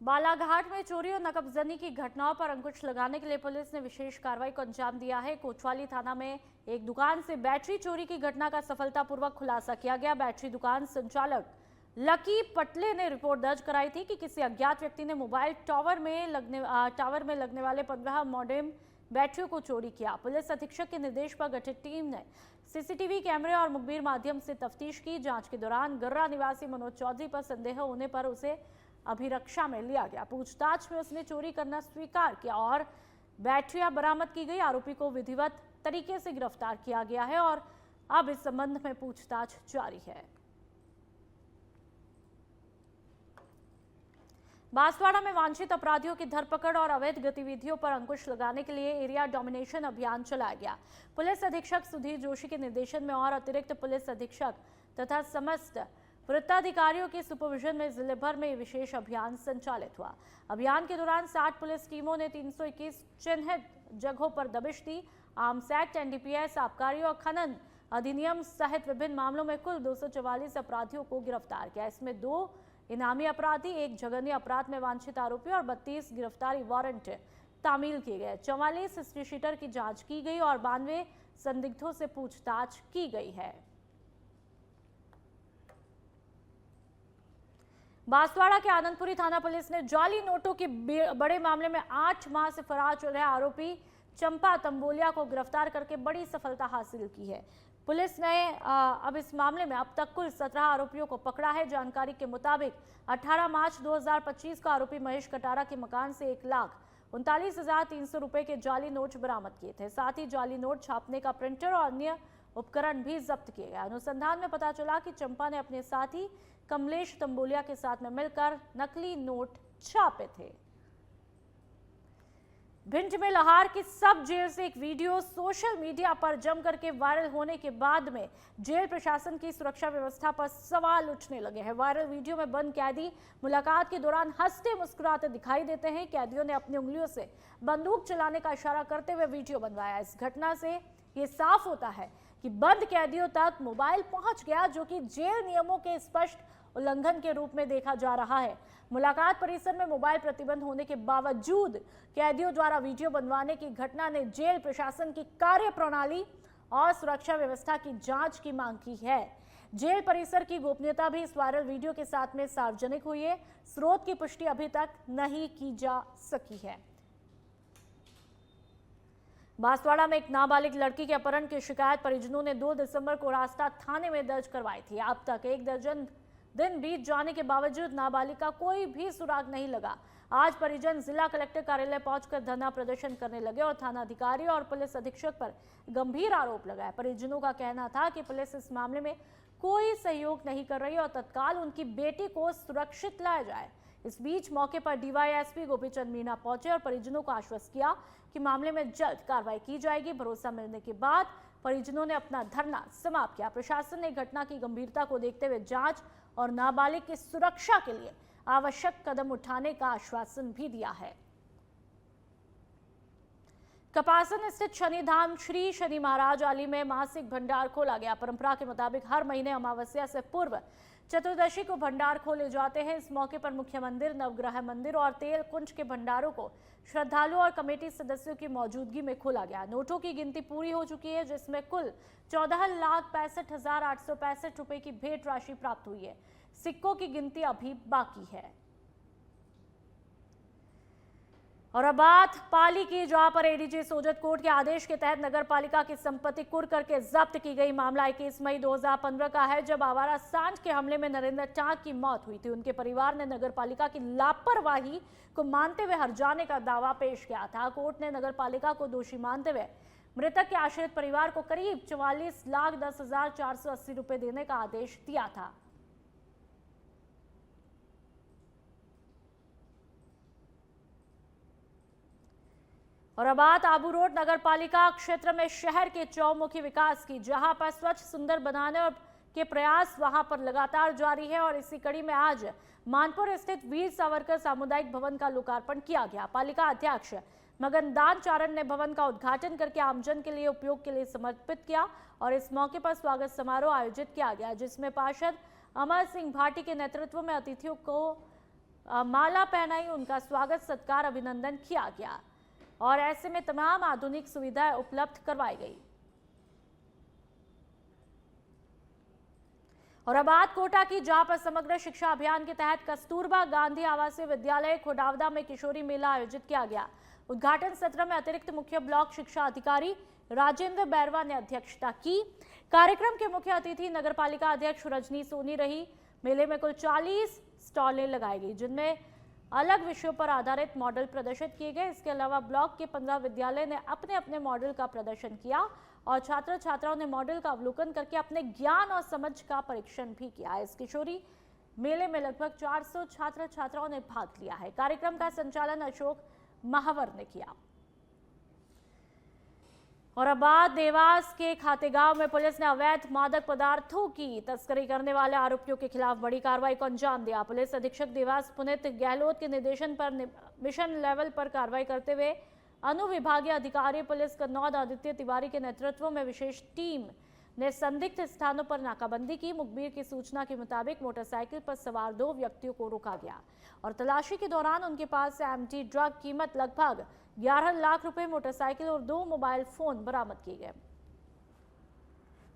बालाघाट में चोरी और नकबजनी की घटनाओं पर अंकुश लगाने के लिए पुलिस ने विशेष कार्रवाई को अंजाम दिया है। कोतवाली थाना में एक दुकान से बैटरी चोरी की घटना का सफलतापूर्वक खुलासा किया गया। बैटरी दुकान संचालक लकी पटले ने रिपोर्ट दर्ज कराई थी कि किसी अज्ञात व्यक्ति ने मोबाइल टावर में लगने वाले 15 मॉडेम बैटरियों को चोरी किया। पुलिस अधीक्षक के निर्देश पर गठित टीम ने सीसीटीवी कैमरे और मुखबिर माध्यम से तफ्तीश की। जांच के दौरान गर्रा निवासी मनोज चौधरी पर संदेह होने पर उसे अभिरक्षा में लिया गया। पूछताछ में उसने चोरी करना स्वीकार किया और बैटरियां बरामद की गई। आरोपी को विधिवत तरीके से गिरफ्तार किया गया है और अब इस संबंध में पूछताछ जारी है। बांसवाड़ा में वांछित अपराधियों की धरपकड़ और अवैध गतिविधियों पर अंकुश लगाने के लिए एरिया डोमिनेशन अभियान चलाया गया। पुलिस अधीक्षक सुधीर जोशी के निर्देशन में और अतिरिक्त पुलिस अधीक्षक तथा समस्त वृत्ताधिकारियों के सुपरविजन में जिले भर में विशेष अभियान संचालित हुआ। अभियान के दौरान 60 पुलिस टीमों ने 321 चिन्हित जगहों पर दबिश दी। आर्म्स एक्ट, एनडीपीएस, आबकारी और खनन अधिनियम सहित विभिन्न मामलों में कुल 244 अपराधियों को गिरफ्तार किया। इसमें 2 इनामी अपराधी, 1 जघन्य अपराध में वांछित आरोपी और 32 गिरफ्तारी वारंट तामील किए गए। 44 हिस्ट्री शीटर की जांच की गई और 92 संदिग्धों से पूछताछ की गई है। बांसवाड़ा के आनंदपुरी थाना पुलिस ने जाली नोटों के बड़े मामले में 8 माह से फरार चल रहे आरोपी चंपा तंबोलिया को गिरफ्तार करके बड़ी सफलता हासिल की है। पुलिस ने अब इस मामले में अब तक कुल 17 आरोपियों को पकड़ा है। जानकारी के मुताबिक 18 मार्च 2025 को आरोपी महेश कटारा के मकान से 1,39,300 रुपए के जाली नोट बरामद किए थे। साथ ही जाली नोट छापने का प्रिंटर और अन्य उपकरण भी जब्त किए गए। अनुसंधान में पता चला कि चंपा ने अपने साथी कमलेश तंबोलिया के साथ में मिलकर नकली नोट छापे थे। भिंड में लाहौर की सब जेल से एक वीडियो सोशल मीडिया पर जम करके वायरल होने के बाद में जेल प्रशासन की सुरक्षा व्यवस्था पर सवाल उठने लगे हैं। वायरल वीडियो में बंद कैदी मुलाकात के दौरान हंसते मुस्कुराते दिखाई देते हैं। कैदियों ने अपनी उंगलियों से बंदूक चलाने का इशारा करते हुए वीडियो बनवाया। इस घटना से ये साफ होता है कि बंद कैदियों तक मोबाइल पहुंच गया, जो कि जेल नियमों के स्पष्ट उल्लंघन के रूप में देखा जा रहा है। मुलाकात परिसर में मोबाइल प्रतिबंध होने के बावजूद कैदियों द्वारा वीडियो बनवाने की घटना ने जेल प्रशासन की कार्यप्रणाली और सुरक्षा व्यवस्था की जांच की मांग की है। जेल परिसर की गोपनीयता भी इस वायरल वीडियो के साथ में सार्वजनिक हुई है। स्रोत की पुष्टि अभी तक नहीं की जा सकी है। बांसवाड़ा में एक नाबालिग लड़की के अपहरण की शिकायत परिजनों ने 2 दिसंबर को रास्ता थाने में दर्ज करवाई थी। अब तक 1 दर्जन दिन बीत जाने के बावजूद नाबालिग का कोई भी सुराग नहीं लगा। आज परिजन जिला कलेक्टर कार्यालय पहुंचकर धरना प्रदर्शन करने लगे और थाना अधिकारी और पुलिस अधीक्षक पर गंभीर आरोप लगाए। परिजनों का कहना था कि पुलिस इस मामले में कोई सहयोग नहीं कर रही और तत्काल उनकी बेटी को सुरक्षित लाया जाए। इस बीच मौके पर डीवाईएसपी गोपीचंद मीणा पहुंचे और परिजनों को आश्वस्त किया कि मामले में जल्द कार्रवाई की जाएगी। भरोसा मिलने के बाद परिजनों ने अपना धरना समाप्त किया। प्रशासन ने घटना की गंभीरता को देखते हुए जांच और नाबालिग की सुरक्षा के लिए आवश्यक कदम उठाने का आश्वासन भी दिया है। कपासन स्थित शनिधाम श्री शनि महाराज आली में मासिक भंडार खोला गया। परंपरा के मुताबिक हर महीने अमावस्या से पूर्व चतुर्दशी को भंडार खोले जाते हैं। इस मौके पर मुख्य मंदिर, नवग्रह मंदिर और तेल कुंज के भंडारों को श्रद्धालुओं और कमेटी सदस्यों की मौजूदगी में खोला गया। नोटों की गिनती पूरी हो चुकी है, जिसमें कुल 14,65,865 रुपए की भेंट राशि प्राप्त हुई है। सिक्कों की गिनती अभी बाकी है। और अब बात पाली की, जहां पर एडीजी सोजत कोर्ट के आदेश के तहत नगर पालिका की संपत्ति कुर करके जब्त की गई। मामला 21 मई 2015 का है, जब आवारा सांड के हमले में नरेंद्र टांक की मौत हुई थी। उनके परिवार ने नगर पालिका की लापरवाही को मानते हुए हर्जाने का दावा पेश किया था। कोर्ट ने नगर पालिका को दोषी मानते हुए मृतक के आश्रित परिवार को करीब 44,10,480 रुपए देने का आदेश दिया था। और अब बात आबू रोड नगर पालिका क्षेत्र में शहर के चौमुखी विकास की, जहां पर स्वच्छ सुंदर बनाने और के प्रयास वहां पर लगातार जारी है। और इसी कड़ी में आज मानपुर स्थित वीर सावरकर सामुदायिक भवन का लोकार्पण किया गया। पालिका अध्यक्ष मगनदान चारण ने भवन का उद्घाटन करके आमजन के लिए उपयोग के लिए समर्पित किया और इस मौके पर स्वागत समारोह आयोजित किया गया, जिसमें पार्षद अमर सिंह भाटी के नेतृत्व में अतिथियों को माला पहनाई, उनका स्वागत सत्कार अभिनंदन किया गया और ऐसे में तमाम आधुनिक सुविधाएं उपलब्ध करवाई गई। और अब बात कोटा की, जहां पर समग्र शिक्षा अभियान के तहत कस्तूरबा गांधी आवासीय विद्यालय खोडावदा में किशोरी मेला आयोजित किया गया। उद्घाटन सत्र में अतिरिक्त मुख्य ब्लॉक शिक्षा अधिकारी राजेंद्र बैरवा ने अध्यक्षता की। कार्यक्रम के मुख्य अतिथि नगरपालिका अध्यक्ष रजनी सोनी रही। मेले में कुल 40 स्टॉलें लगाई गई, जिनमें अलग विषयों पर आधारित मॉडल प्रदर्शित किए गए। इसके अलावा ब्लॉक के 15 विद्यालय ने अपने अपने मॉडल का प्रदर्शन किया और छात्र छात्राओं ने मॉडल का अवलोकन करके अपने ज्ञान और समझ का परीक्षण भी किया। इस किशोरी मेले में लगभग 400 छात्र छात्राओं ने भाग लिया है। कार्यक्रम का संचालन अशोक महावर ने किया। और अब बात देवास के खातेगांव में पुलिस ने अवैध मादक पदार्थों की तस्करी करने वाले आरोपियों के खिलाफ बड़ी कार्रवाई को अंजाम दिया। पुलिस अधीक्षक देवास पुनीत गहलोत के निर्देशन पर मिशन लेवल पर कार्रवाई करते हुए अनुविभागीय अधिकारी पुलिस कन्नौद आदित्य तिवारी के नेतृत्व में विशेष टीम ने संदिग्ध स्थानों पर नाकाबंदी की। मुखबिर की सूचना के मुताबिक मोटरसाइकिल पर सवार 2 व्यक्तियों को रोका गया और तलाशी के दौरान उनके पास से एमटी ड्रग कीमत लगभग 11 लाख रुपए, मोटरसाइकिल और 2 मोबाइल फोन बरामद किए गए।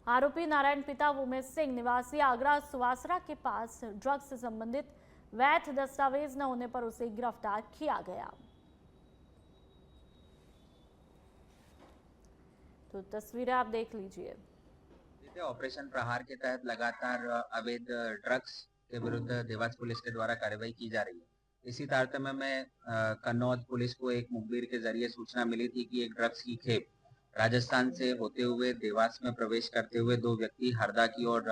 आरोपी नारायण पिता उमेश सिंह निवासी आगरा सुवासरा के पास ड्रग्स से संबंधित वैध दस्तावेज न होने पर उसे गिरफ्तार किया गया। तो तस्वीरें आप देख लीजिए। ऑपरेशन प्रहार के तहत लगातार अवैध ड्रग्स के विरुद्ध देवास पुलिस के द्वारा कार्रवाई की जा रही है। इसी तारतम्य में कन्नौज पुलिस को एक मुखबिर के जरिए सूचना मिली थी कि एक ड्रग्स की खेप राजस्थान से होते हुए देवास में प्रवेश करते हुए 2 व्यक्ति हरदा की ओर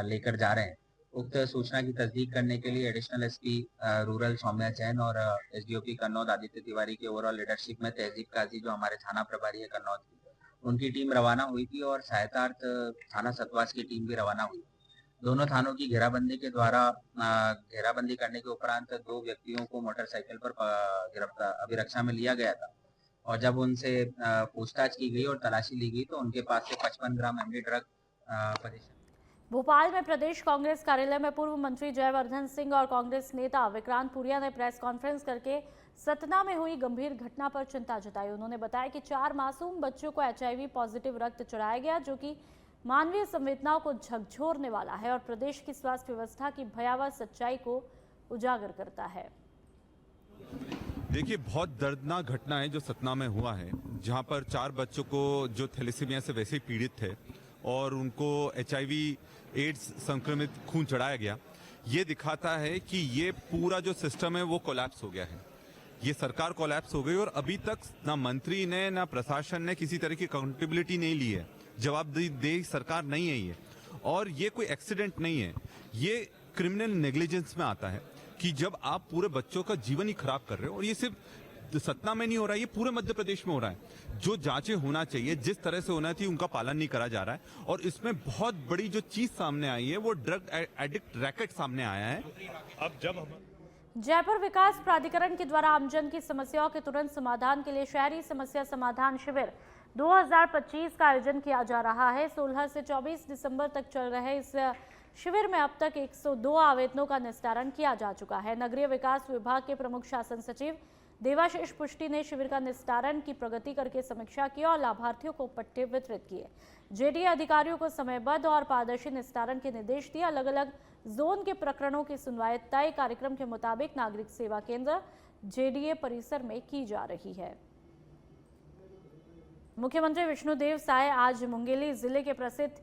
लेकर जा रहे हैं। उक्त सूचना की तस्दीक करने के लिए additional SP rural Saumya Jain और एसडीओपी कन्नौज आदित्य तिवारी के ओवरऑल लीडरशिप में तहजीब काजी जो हमारे थाना प्रभारी है कन्नौज की, उनकी टीम रवाना हुई थी और सहायतार्थ थाना सतवास की टीम भी रवाना हुई। दोनों थानों की घेराबंदी के द्वारा घेराबंदी करने के उपरांत 2 व्यक्तियों को मोटरसाइकिल पर अभिरक्षा में लिया गया था और जब उनसे पूछताछ की गई और तलाशी ली गई तो उनके पास से 55 ग्राम एमडी ड्रग पोजीशन। भोपाल में प्रदेश कांग्रेस कार्यालय में पूर्व मंत्री जयवर्धन सिंह और कांग्रेस नेता विक्रांत पुरिया ने प्रेस कॉन्फ्रेंस करके सतना में हुई गंभीर घटना पर चिंता जताई। उन्होंने बताया कि 4 मासूम बच्चों को HIV पॉजिटिव रक्त चढ़ाया गया, जो कि मानवीय संवेदनाओं को झकझोरने वाला है और प्रदेश की स्वास्थ्य व्यवस्था की भयावह सच्चाई को उजागर करता है। देखिए, बहुत दर्दनाक घटना है जो सतना में हुआ है, जहां पर 4 बच्चों को जो थैलेसीमिया से वैसे ही पीड़ित थे और उनको HIV एड्स संक्रमित खून चढ़ाया गया। ये दिखाता है कि ये पूरा जो सिस्टम है वो कोलैप्स हो गया है। ये सरकार कोलैप्स हो गई और अभी तक ना मंत्री ने ना प्रशासन ने किसी तरह की अकाउंटेबिलिटी नहीं ली है। जवाबदेही सरकार नहीं है ये, और ये कोई एक्सीडेंट नहीं है, ये क्रिमिनल नेग्लिजेंस में आता है कि जब आप पूरे बच्चों का जीवन ही खराब कर रहे हो। और ये सिर्फ सतना में नहीं हो रहा है, ये पूरे मध्य प्रदेश में हो रहा है। जो जांचें होना चाहिए, जिस तरह से होना थी, उनका पालन नहीं करा जा रहा है। और इसमें बहुत बड़ी जो चीज सामने आई है वो ड्रग एडिक्ट रैकेट सामने आया है। अब जब हम जयपुर विकास प्राधिकरण के द्वारा आमजन की समस्याओं के तुरंत समाधान के लिए शहरी समस्या समाधान शिविर 2025 का आयोजन किया जा रहा है। 16 से 24 दिसंबर तक चल रहे इस शिविर में अब तक 102 आवेदनों का निस्तारण किया जा चुका है। नगरीय विकास विभाग के प्रमुख शासन सचिव देवाशीष पुष्टि ने शिविर का निस्तारण की प्रगति करके समीक्षा की और लाभार्थियों को पट्टे वितरित किए। जेडीए अधिकारियों को समयबद्ध और पारदर्शी निस्तारण के निर्देश दिए। अलग अलग जोन के प्रकरणों की सुनवाई तय कार्यक्रम के मुताबिक नागरिक सेवा केंद्र जेडीए परिसर में की जा रही है। मुख्यमंत्री विष्णुदेव साय आज मुंगेली जिले के प्रसिद्ध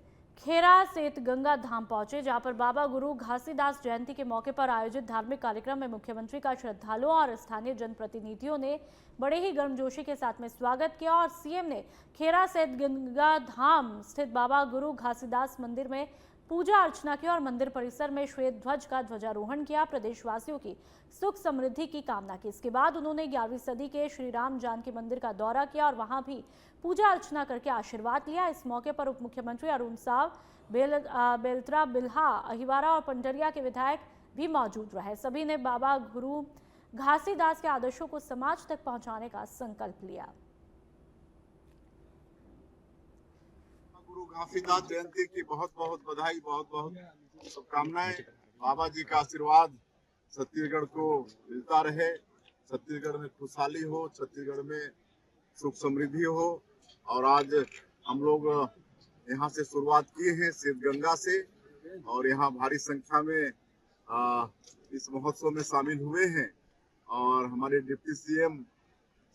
खेरा सेत गंगा धाम पहुंचे, जहां पर बाबा गुरु घासीदास जयंती के मौके पर आयोजित धार्मिक कार्यक्रम में मुख्यमंत्री का श्रद्धालुओं और स्थानीय जनप्रतिनिधियों ने बड़े ही गर्मजोशी के साथ में स्वागत किया और सीएम ने खेरा सेत गंगा धाम स्थित बाबा गुरु घासीदास मंदिर में पूजा अर्चना की और मंदिर परिसर में श्वेत ध्वज का ध्वजारोहण किया। प्रदेशवासियों की सुख समृद्धि की कामना की। इसके बाद उन्होंने 11वीं सदी के श्री राम जानकी मंदिर का दौरा किया और वहां भी पूजा अर्चना करके आशीर्वाद लिया। इस मौके पर उप मुख्यमंत्री अरुण साव, बेलत्रा बिल्हा, अहिवारा और पंडरिया के विधायक भी मौजूद रहे। सभी ने बाबा गुरु घासीदास के आदर्शों को समाज तक पहुंचाने का संकल्प लिया। गुरु घासीदास जयंती की बहुत बहुत बधाई, बहुत बहुत शुभकामनाएं। बाबा जी का आशीर्वाद छत्तीसगढ़ को मिलता रहे, छत्तीसगढ़ में खुशहाली हो, छत्तीसगढ़ में सुख समृद्धि हो। और आज हम लोग यहाँ से शुरुआत किए हैं सिद्धगंगा से, और यहाँ भारी संख्या में इस महोत्सव में शामिल हुए हैं। और हमारे डिप्टी सीएम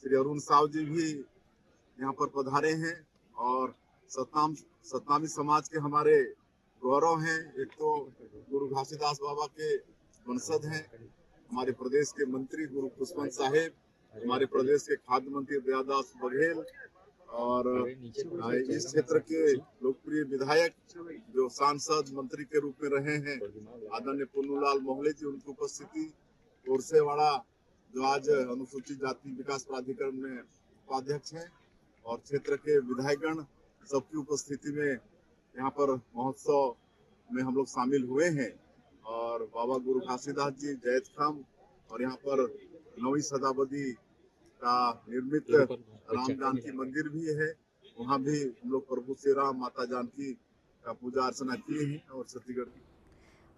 श्री अरुण साव जी भी यहाँ पर पधारे हैं और सतनामी समाज के हमारे गौरव हैं। एक तो गुरु घासीदास बाबा के वंशज हैं, हमारे प्रदेश के मंत्री गुरु पुष्पवंत साहेब, हमारे प्रदेश के खाद्य मंत्री दयादास बघेल, और इस क्षेत्र के लोकप्रिय विधायक जो सांसद मंत्री के रूप में रहे हैं आदरणीय पुन्नूलाल मोहले जी, उनकी उपस्थिति, गोरसेवाड़ा जो आज अनुसूचित जाति विकास प्राधिकरण में उपाध्यक्ष हैं, और क्षेत्र के विधायकगण सबकी उपस्थिति में यहाँ पर महोत्सव में हम लोग शामिल हुए हैं। और बाबा गुरु घासीदास जी जयत खाम, और यहाँ पर 9वीं शताब्दी का निर्मित राम जानकी मंदिर भी है, वहाँ भी हम लोग प्रभु श्री राम माता जानकी का पूजा अर्चना किए हैं। और छत्तीसगढ़ की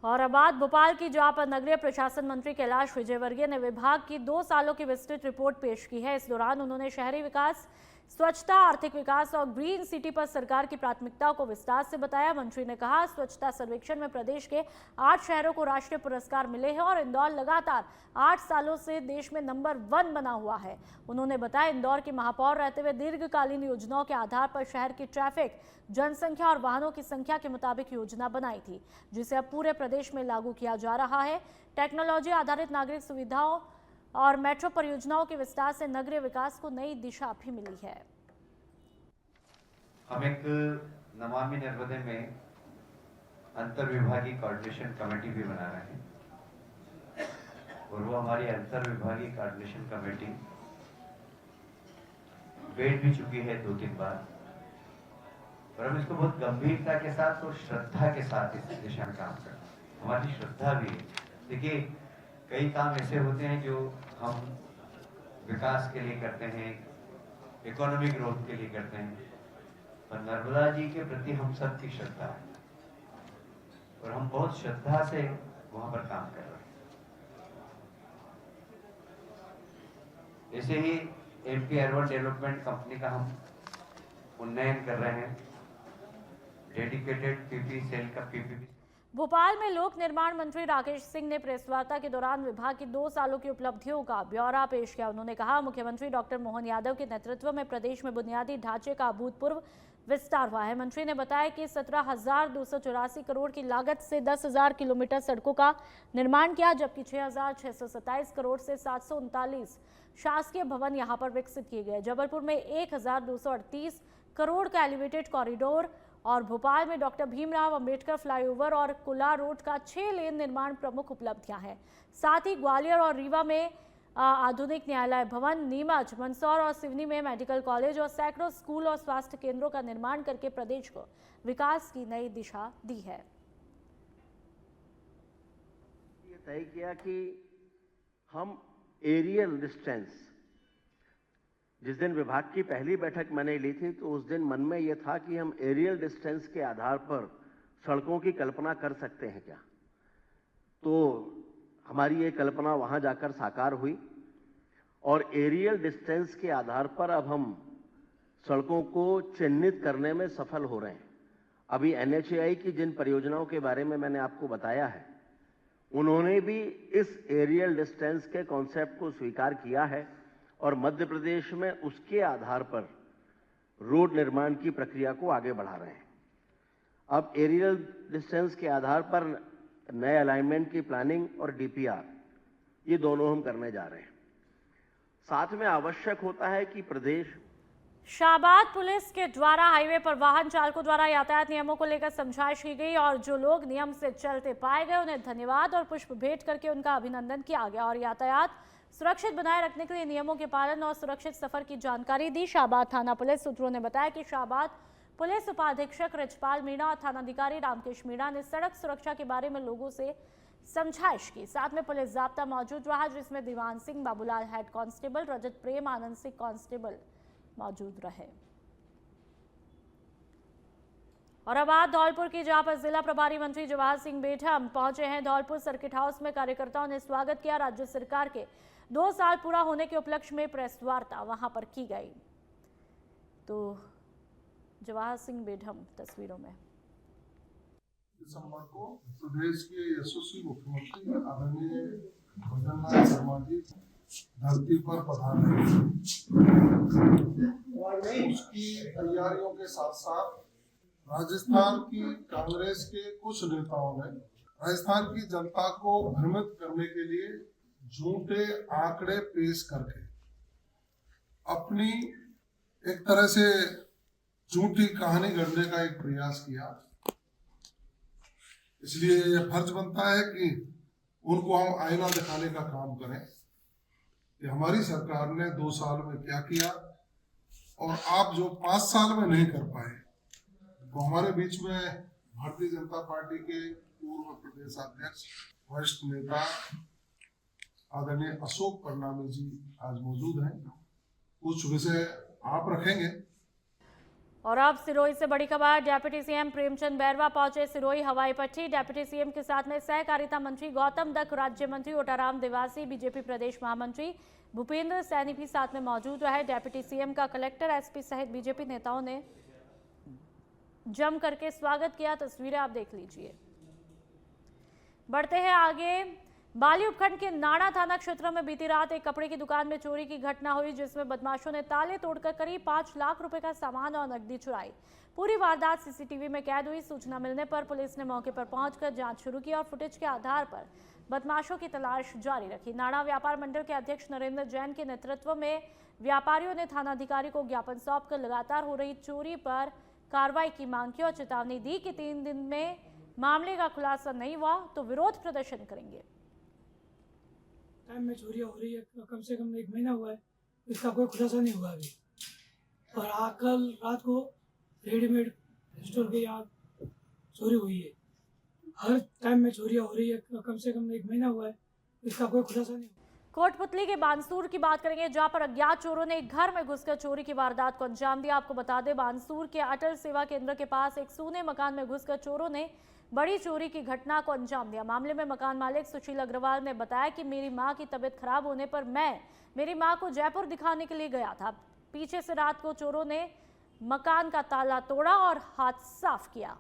और अब बात भोपाल की, जहां पर नगरीय प्रशासन मंत्री कैलाश विजयवर्गीय ने विभाग की 2 सालों की विस्तृत रिपोर्ट पेश की है। इस दौरान उन्होंने शहरी विकास स्वच्छता, आर्थिक विकास और ग्रीन सिटी पर सरकार की प्राथमिकताओं को विस्तार से बताया। मंत्री ने कहा, स्वच्छता सर्वेक्षण में प्रदेश के 8 शहरों को राष्ट्रीय पुरस्कार मिले हैं और इंदौर लगातार 8 सालों से देश में नंबर 1 बना हुआ है। उन्होंने बताया, इंदौर की महापौर रहते हुए दीर्घकालीन योजनाओं के आधार पर शहर की ट्रैफिक, जनसंख्या और वाहनों की संख्या के मुताबिक योजना बनाई थी, जिसे अब पूरे प्रदेश में लागू किया जा रहा है। टेक्नोलॉजी आधारित नागरिक सुविधाओं और मेट्रो परियोजनाओं के विस्तार से नगरीय विकास को नई दिशा भी मिली है। हम एक नमामि नर्मदे में अंतर विभागीय कोऑर्डिनेशन कमेटी भी बना रहे हैं और वो हमारी अंतर विभागीय कोऑर्डिनेशन कमेटी बैठ भी चुकी है 2-3 बार, और हम इसको बहुत गंभीरता के साथ और श्रद्धा के साथ इस दिशा में काम करते हैं। हमारी श्रद्धा भी है। देखिए, कई काम ऐसे होते हैं जो हम विकास के लिए करते हैं, इकोनॉमिक ग्रोथ के लिए करते हैं, पर नर्मदा जी के प्रति हम सबकी श्रद्धा है और हम बहुत श्रद्धा से वहां पर काम कर रहे हैं। ऐसे ही एमपी अर्बन डेवलपमेंट कंपनी का हम उन्नयन कर रहे हैं, डेडिकेटेड पीपी सेल का पीपीपी। भोपाल में लोक निर्माण मंत्री राकेश सिंह ने प्रेस वार्ता के दौरान विभाग की 2 सालों की उपलब्धियों का ब्यौरा पेश किया। उन्होंने कहा, मुख्यमंत्री डॉक्टर मोहन यादव के नेतृत्व में प्रदेश में बुनियादी ढांचे का अभूतपूर्व विस्तार हुआ है। मंत्री ने बताया कि 17,284 करोड़ की लागत से 10,000 किलोमीटर सड़कों का निर्माण किया, जबकि 6,627 करोड़ से 739 शासकीय भवन यहां पर विकसित किए गए। जबलपुर में 1,238 करोड़ का एलिवेटेड कॉरिडोर और भोपाल में डॉक्टर भीमराव अंबेडकर फ्लाईओवर और कुला रोड का 6 लेन निर्माण प्रमुख उपलब्धियां हैं। साथ ही ग्वालियर और रीवा में आधुनिक न्यायालय भवन, नीमच, मंदसौर और सिवनी में मेडिकल कॉलेज और सैकड़ों स्कूल और स्वास्थ्य केंद्रों का निर्माण करके प्रदेश को विकास की नई दिशा दी है। ये तय किया कि हम एरियल डिस्टेंस, जिस दिन विभाग की पहली बैठक मैंने ली थी तो उस दिन मन में यह था कि हम एरियल डिस्टेंस के आधार पर सड़कों की कल्पना कर सकते हैं क्या। तो हमारी ये कल्पना वहां जाकर साकार हुई और एरियल डिस्टेंस के आधार पर अब हम सड़कों को चिन्हित करने में सफल हो रहे हैं। अभी NHAI की जिन परियोजनाओं के बारे में मैंने आपको बताया है, उन्होंने भी इस एरियल डिस्टेंस के कॉन्सेप्ट को स्वीकार किया है और मध्य प्रदेश में उसके आधार पर रोड निर्माण की प्रक्रिया को आगे बढ़ा रहे हैं। अब एरियल डिस्टेंस के आधार पर नए अलाइनमेंट की प्लानिंग और DPR, ये दोनों हम करने जा रहे हैं। साथ में आवश्यक होता है कि प्रदेश शाहबाद पुलिस के द्वारा हाईवे पर वाहन चालकों द्वारा यातायात नियमों को लेकर समझाइश की गई और जो लोग नियम से चलते पाए गए उन्हें धन्यवाद और पुष्प भेंट करके उनका अभिनंदन किया गया और यातायात सुरक्षित बनाए रखने के लिए नियमों के पालन और सुरक्षित सफर की जानकारी दी। शाहबाद थाना पुलिस सूत्रों ने बताया कि शाहबाद पुलिस उपाधीक्षक रिचपाल मीणा और थानाधिकारी रामकेश मीणा ने सड़क सुरक्षा के बारे में लोगों से समझाइश की। साथ में पुलिस जाब्ता मौजूद रहा, जिसमें दीवान सिंह बाबूलाल हेड कांस्टेबल, रजत प्रेम आनंद सिंह कांस्टेबल मौजूद रहे। और अब बात धौलपुर की, जहां पर जिला प्रभारी मंत्री जवाहर सिंह बेठम पहुंचे हैं। धौलपुर सर्किट हाउस में कार्यकर्ताओं ने स्वागत किया। राज्य सरकार के 2 साल पूरा होने के उपलक्ष्य में प्रेस वार्ता वहां पर की गई। तो जवाहर सिंह बेठम तस्वीरों में। दिसंबर को प्रदेश के यशस्वी मुख्यमंत्री आदरणीय भजनलाल शर्मा जी धरती पर पधारे। उसकी तैयारियों के साथ साथ राजस्थान की कांग्रेस के कुछ नेताओं ने राजस्थान की जनता को भ्रमित करने के लिए झूठे आंकड़े पेश करके अपनी एक तरह से झूठी कहानी गढ़ने का एक प्रयास किया। इसलिए यह फर्ज बनता है कि उनको हम आईना दिखाने का काम करें कि हमारी सरकार ने 2 साल में क्या किया और आप जो 5 साल में नहीं कर पाए। तो हमारे बीच में भारतीय जनता पार्टी के पूर्व प्रदेश अध्यक्ष वरिष्ठ नेता आदरणीय अशोक परनामी जी आज मौजूद हैं। कुछ विषय आप रखेंगे और अब सिरोही से बड़ी खबर। डिप्टी सीएम प्रेमचंद बैरवा पहुंचे सिरोही हवाई पट्टी। डिप्टी सीएम के साथ में सहकारिता मंत्री गौतम दत्त, राज्य मंत्री ओटाराम देवासी, बीजेपी प्रदेश महामंत्री भूपेंद्र सैनी भी साथ में मौजूद रहे। डिप्टी सीएम का कलेक्टर, एसपी सहित बीजेपी नेताओं ने जम करके स्वागत किया। तस्वीरें आप देख लीजिए। बढ़ते हैं आगे। बाली उपखंड के नाड़ा थाना क्षेत्र में बीती रात एक कपड़े की दुकान में चोरी की घटना हुई, जिसमें बदमाशों ने ताले तोड़कर करीब 5 लाख रुपए का सामान और नकदी चुराई। पूरी वारदात सीसीटीवी में कैद हुई। सूचना मिलने पर पुलिस ने मौके पर पहुंचकर जांच शुरू की और फुटेज के आधार पर बदमाशों की तलाश जारी रखी। नाड़ा व्यापार मंडल के अध्यक्ष नरेंद्र जैन के नेतृत्व में व्यापारियों ने थानाधिकारी को ज्ञापन सौंपकर लगातार हो रही चोरी पर कार्रवाई की मांग की और चेतावनी दी कि 3 दिन में मामले का खुलासा नहीं हुआ तो विरोध प्रदर्शन करेंगे। टाइम में चोरियां हो रही है, कम से कम 1 महीना हुआ है, इसका कोई खुलासा नहीं हुआ अभी। और कल रात को रेडीमेड स्टोर के यहाँ चोरी हुई है। हर टाइम में चोरियां हो रही है, कम से कम 1 महीना हुआ है, इसका कोई खुलासा नहीं। कोटपुतली के बानसूर की बात करेंगे, जहां पर अज्ञात चोरों ने एक घर में घुसकर चोरी की वारदात को अंजाम दिया। आपको बता दें, बानसूर के अटल सेवा केंद्र के पास एक सूने मकान में घुसकर चोरों ने बड़ी चोरी की घटना को अंजाम दिया। मामले में मकान मालिक सुशील अग्रवाल ने बताया कि मेरी मां की तबीयत खराब होने पर मैं मेरी मां को जयपुर दिखाने के लिए गया था। पीछे से रात को चोरों ने मकान का ताला तोड़ा और हाथ साफ किया।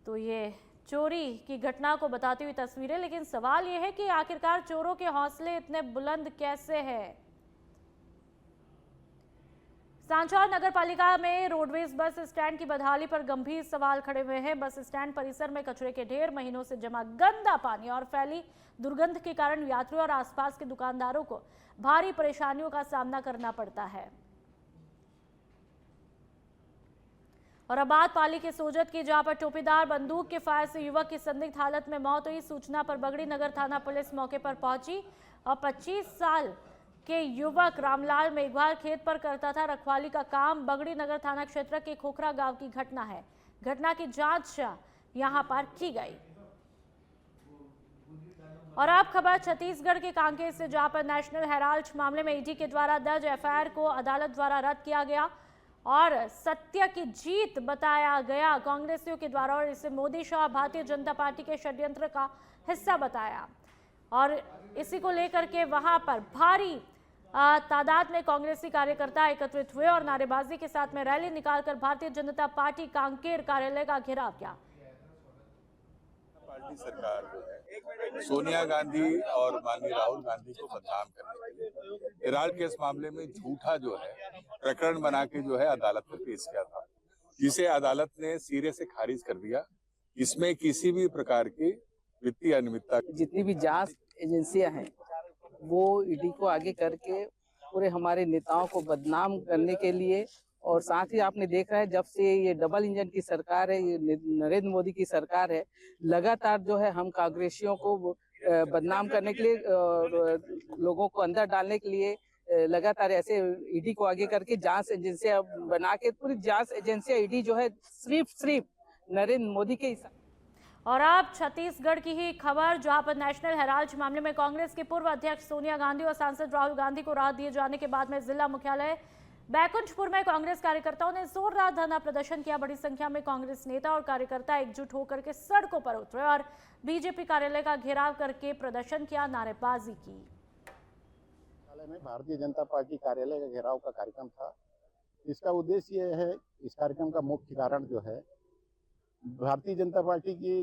तो ये चोरी की घटना को बताती हुई तस्वीरें, लेकिन सवाल यह है कि आखिरकार चोरों के हौसले इतने बुलंद कैसे हैं। सांचौर नगर पालिका में रोडवेज बस स्टैंड की बदहाली पर गंभीर सवाल खड़े हुए हैं। बस स्टैंड परिसर में कचरे के ढेर, महीनों से जमा गंदा पानी और फैली दुर्गंध के कारण यात्रियों और आसपास के दुकानदारों को भारी परेशानियों का सामना करना पड़ता है। और अब बात पाली के सोजत की, जहां पर टोपीदार बंदूक के फायर से युवक की संदिग्ध हालत में मौत हुई। सूचना पर बगड़ी नगर थाना पुलिस मौके पर पहुंची और 25 साल के युवक रामलाल मेघवाल खेत पर करता था रखवाली का काम। बगड़ी नगर थाना क्षेत्र के खोखरा गांव की घटना है। घटना की जांच यहां पर की गई। और अब खबर छत्तीसगढ़ के कांकेर से, जहां पर नेशनल हेराल्ड मामले में ईडी के द्वारा दर्ज एफआईआर को अदालत द्वारा रद्द किया गया और सत्य की जीत बताया गया कांग्रेसियों के द्वारा, और इसे मोदी शाह भारतीय जनता पार्टी के षड्यंत्र का हिस्सा बताया। और इसी को लेकर के वहां पर भारी तादाद में कांग्रेसी कार्यकर्ता एकत्रित हुए और नारेबाजी के साथ में रैली निकालकर भारतीय जनता पार्टी कांकेर कार्यालय का घेराव किया। पार्टी सरकार जो है सोनिया गांधी और माननीय राहुल गांधी को बदनाम करने के लिए हेराल्ड केस मामले में झूठा जो है प्रकरण बना के जो है अदालत में पेश किया था, जिसे अदालत ने सिरे से खारिज कर दिया। इसमें किसी भी प्रकार की वित्तीय अनियमितता, जितनी भी जांच एजेंसियां हैं वो ईडी को आगे करके पूरे हमारे नेताओं को बदनाम करने के लिए, और साथ ही आपने देखा है जब से ये डबल इंजन की सरकार है, ये नरेंद्र मोदी की सरकार है, लगातार जो है हम कांग्रेसियों को बदनाम करने के लिए, लोगों को अंदर डालने के लिए लगातार ऐसे ईडी को आगे करके जांच एजेंसियां बना के, पूरी जांच एजेंसियां ईडी जो है सिर्फ नरेंद्र मोदी के। और अब छत्तीसगढ़ की ही खबर, जहां पर नेशनल हेराल्ड मामले में कांग्रेस के पूर्व अध्यक्ष सोनिया गांधी और सांसद राहुल गांधी को राहत दिए जाने के बाद में जिला मुख्यालय बैकुंठपुर में कांग्रेस कार्यकर्ताओं ने जोरदार धरना प्रदर्शन किया। बड़ी संख्या में कांग्रेस नेता और कार्यकर्ता एकजुट होकर के सड़कों पर उतरे और बीजेपी कार्यालय का घेराव करके प्रदर्शन किया, नारेबाजी की। में भारतीय जनता पार्टी कार्यालय का घेराव का कार्यक्रम था। इसका उद्देश्य यह है, इस कार्यक्रम का मुख्य कारण जो है भारतीय जनता पार्टी की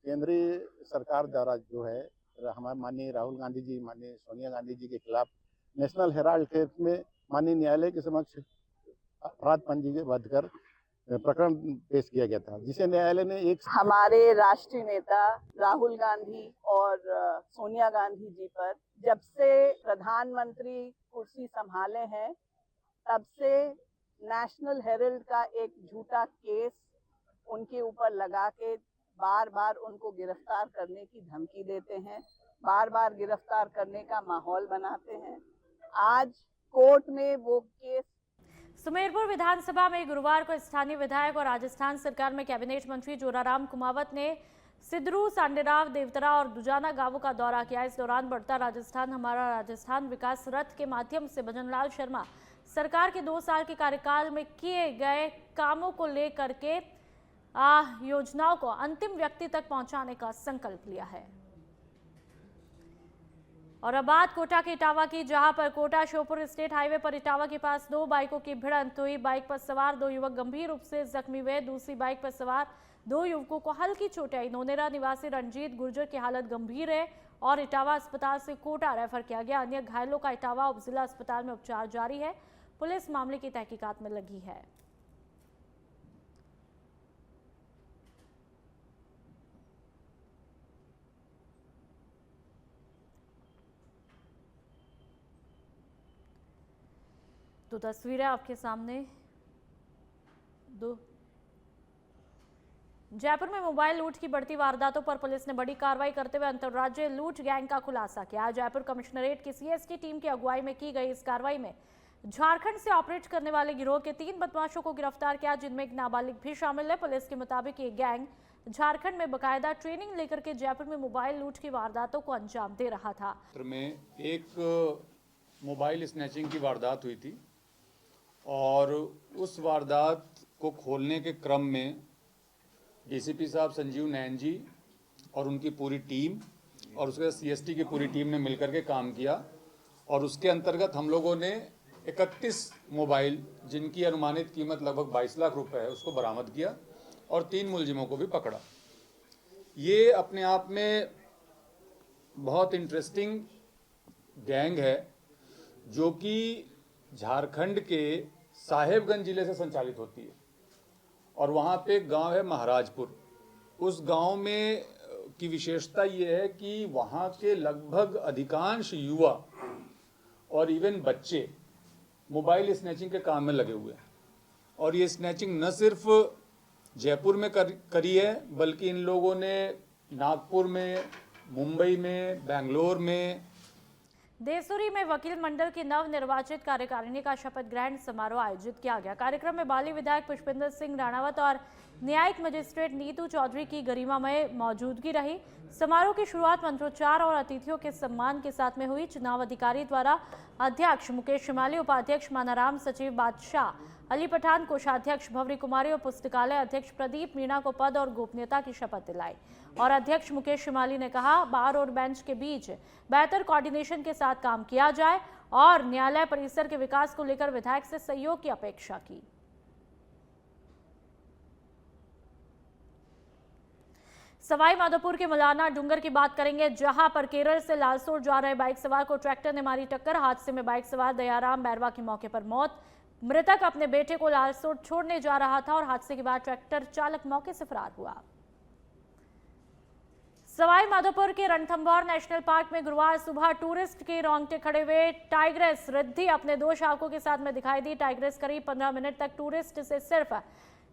केंद्रीय सरकार द्वारा जो है हमारे माननीय राहुल गांधी जी, माननीय सोनिया गांधी जी के खिलाफ नेशनल हेराल्ड केस में माननीय न्यायालय के समक्ष अपराध पंजीबद्ध कर प्रकरण पेश किया गया था, जिसे न्यायालय ने हमारे राष्ट्रीय नेता राहुल गांधी और सोनिया गांधी जी पर जब से प्रधानमंत्री कुर्सी संभाले हैं तब से नेशनल हेराल्ड का एक झूठा केस उनके ऊपर लगा के बार बार उनको गिरफ्तार करने की धमकी देते हैं, बार बार गिरफ्तार करने का माहौल बनाते हैं। आज कोर्ट में वो केस। सुमेरपुर विधानसभा में गुरुवार को स्थानीय विधायक और राजस्थान सरकार में कैबिनेट मंत्री जोराराम कुमावत ने सिद्धरू, सांडेराव, देवतरा और दुजाना गांवों का दौरा किया। इस दौरान बढ़ता राजस्थान हमारा राजस्थान विकास रथ के माध्यम से भजनलाल शर्मा सरकार के 2 साल के कार्यकाल में किए गए कामों को लेकर के योजनाओं को अंतिम व्यक्ति तक पहुंचाने का संकल्प लिया है। और अब बात कोटा के इटावा की, जहां पर कोटा श्योपुर स्टेट हाईवे पर इटावा के पास 2 बाइकों की भिड़ंत हुई। बाइक पर सवार 2 युवक गंभीर रूप से जख्मी हुए। दूसरी बाइक पर सवार 2 युवकों को हल्की चोटें आई। नोनेरा निवासी रंजीत गुर्जर की हालत गंभीर है और इटावा अस्पताल से कोटा रेफर किया गया। अन्य घायलों का इटावा उप जिला अस्पताल में उपचार जारी है। पुलिस मामले की तहकीकात में लगी है। तो तस्वीरें आपके सामने। जयपुर में मोबाइल लूट की बढ़ती वारदातों पर पुलिस ने बड़ी कार्रवाई करते हुए अंतर्राज्यीय लूट गैंग का खुलासा किया। जयपुर कमिश्नरेट की सीएसटी टीम की अगुवाई में की गई इस कार्रवाई में झारखंड से ऑपरेट करने वाले गिरोह के 3 बदमाशों को गिरफ्तार किया, जिनमें एक नाबालिग भी शामिल है। पुलिस के मुताबिक ये गैंग झारखंड में बकायदा ट्रेनिंग लेकर के जयपुर में मोबाइल लूट की वारदातों को अंजाम दे रहा था। में एक मोबाइल स्नैचिंग की वारदात हुई थी और उस वारदात को खोलने के क्रम में डीसीपी साहब संजीव नैन जी और उनकी पूरी टीम और उसके साथ सीएसटी की पूरी टीम ने मिलकर के काम किया और उसके अंतर्गत हम लोगों ने 31 मोबाइल जिनकी अनुमानित कीमत लगभग 22 लाख रुपए है उसको बरामद किया और 3 मुलजिमों को भी पकड़ा। ये अपने आप में बहुत इंटरेस्टिंग गैंग है जो कि झारखंड के साहेबगंज जिले से संचालित होती है और वहाँ पे एक गांव है महाराजपुर। उस गांव में की विशेषता ये है कि वहाँ के लगभग अधिकांश युवा और इवन बच्चे मोबाइल स्नैचिंग के काम में लगे हुए हैं और ये स्नैचिंग न सिर्फ जयपुर में करी है बल्कि इन लोगों ने नागपुर में, मुंबई में, बेंगलोर में। देसूरी में वकील मंडल की नवनिर्वाचित कार्यकारिणी का शपथ ग्रहण समारोह आयोजित किया गया। कार्यक्रम में बाली विधायक पुष्पिंदर सिंह राणावत और न्यायिक मजिस्ट्रेट नीतू चौधरी की गरिमामय मौजूदगी रही। समारोह की शुरुआत मंत्रोच्चार और अतिथियों के सम्मान के साथ में हुई। चुनाव अधिकारी द्वारा अध्यक्ष मुकेश शिमाली, उपाध्यक्ष मानाराम, सचिव बादशाह अली पठान, कोषाध्यक्ष भवरी कुमारी और पुस्तकालय अध्यक्ष प्रदीप मीणा को पद और गोपनीयता की शपथ दिलाई। और अध्यक्ष मुकेश शिमाली ने कहा, बार और बेंच के बीच बेहतर कोऑर्डिनेशन के साथ काम किया जाए और न्यायालय परिसर के विकास को लेकर विधायक से सहयोग की अपेक्षा की। सवाई माधोपुर के मुलाना डूंगर की बात करेंगे, जहां पर केरल से लालसोर जा रहे बाइक सवार को ट्रैक्टर ने मारी टक्कर। हादसे में बाइक सवार दयाराम बैरवा की मौके पर मौत। मृतक अपने बेटे को लालसोर छोड़ने जा रहा था और हादसे के बाद ट्रैक्टर चालक मौके से फरार हुआ। सवाई माधोपुर के रणथंभौर नेशनल पार्क में गुरुवार सुबह टूरिस्ट के रोंगटे खड़े हुए टाइग्रेस रिद्धि अपने 2 शावकों के साथ में दिखाई दी। टाइग्रेस करीब 15 मिनट तक टूरिस्ट से सिर्फ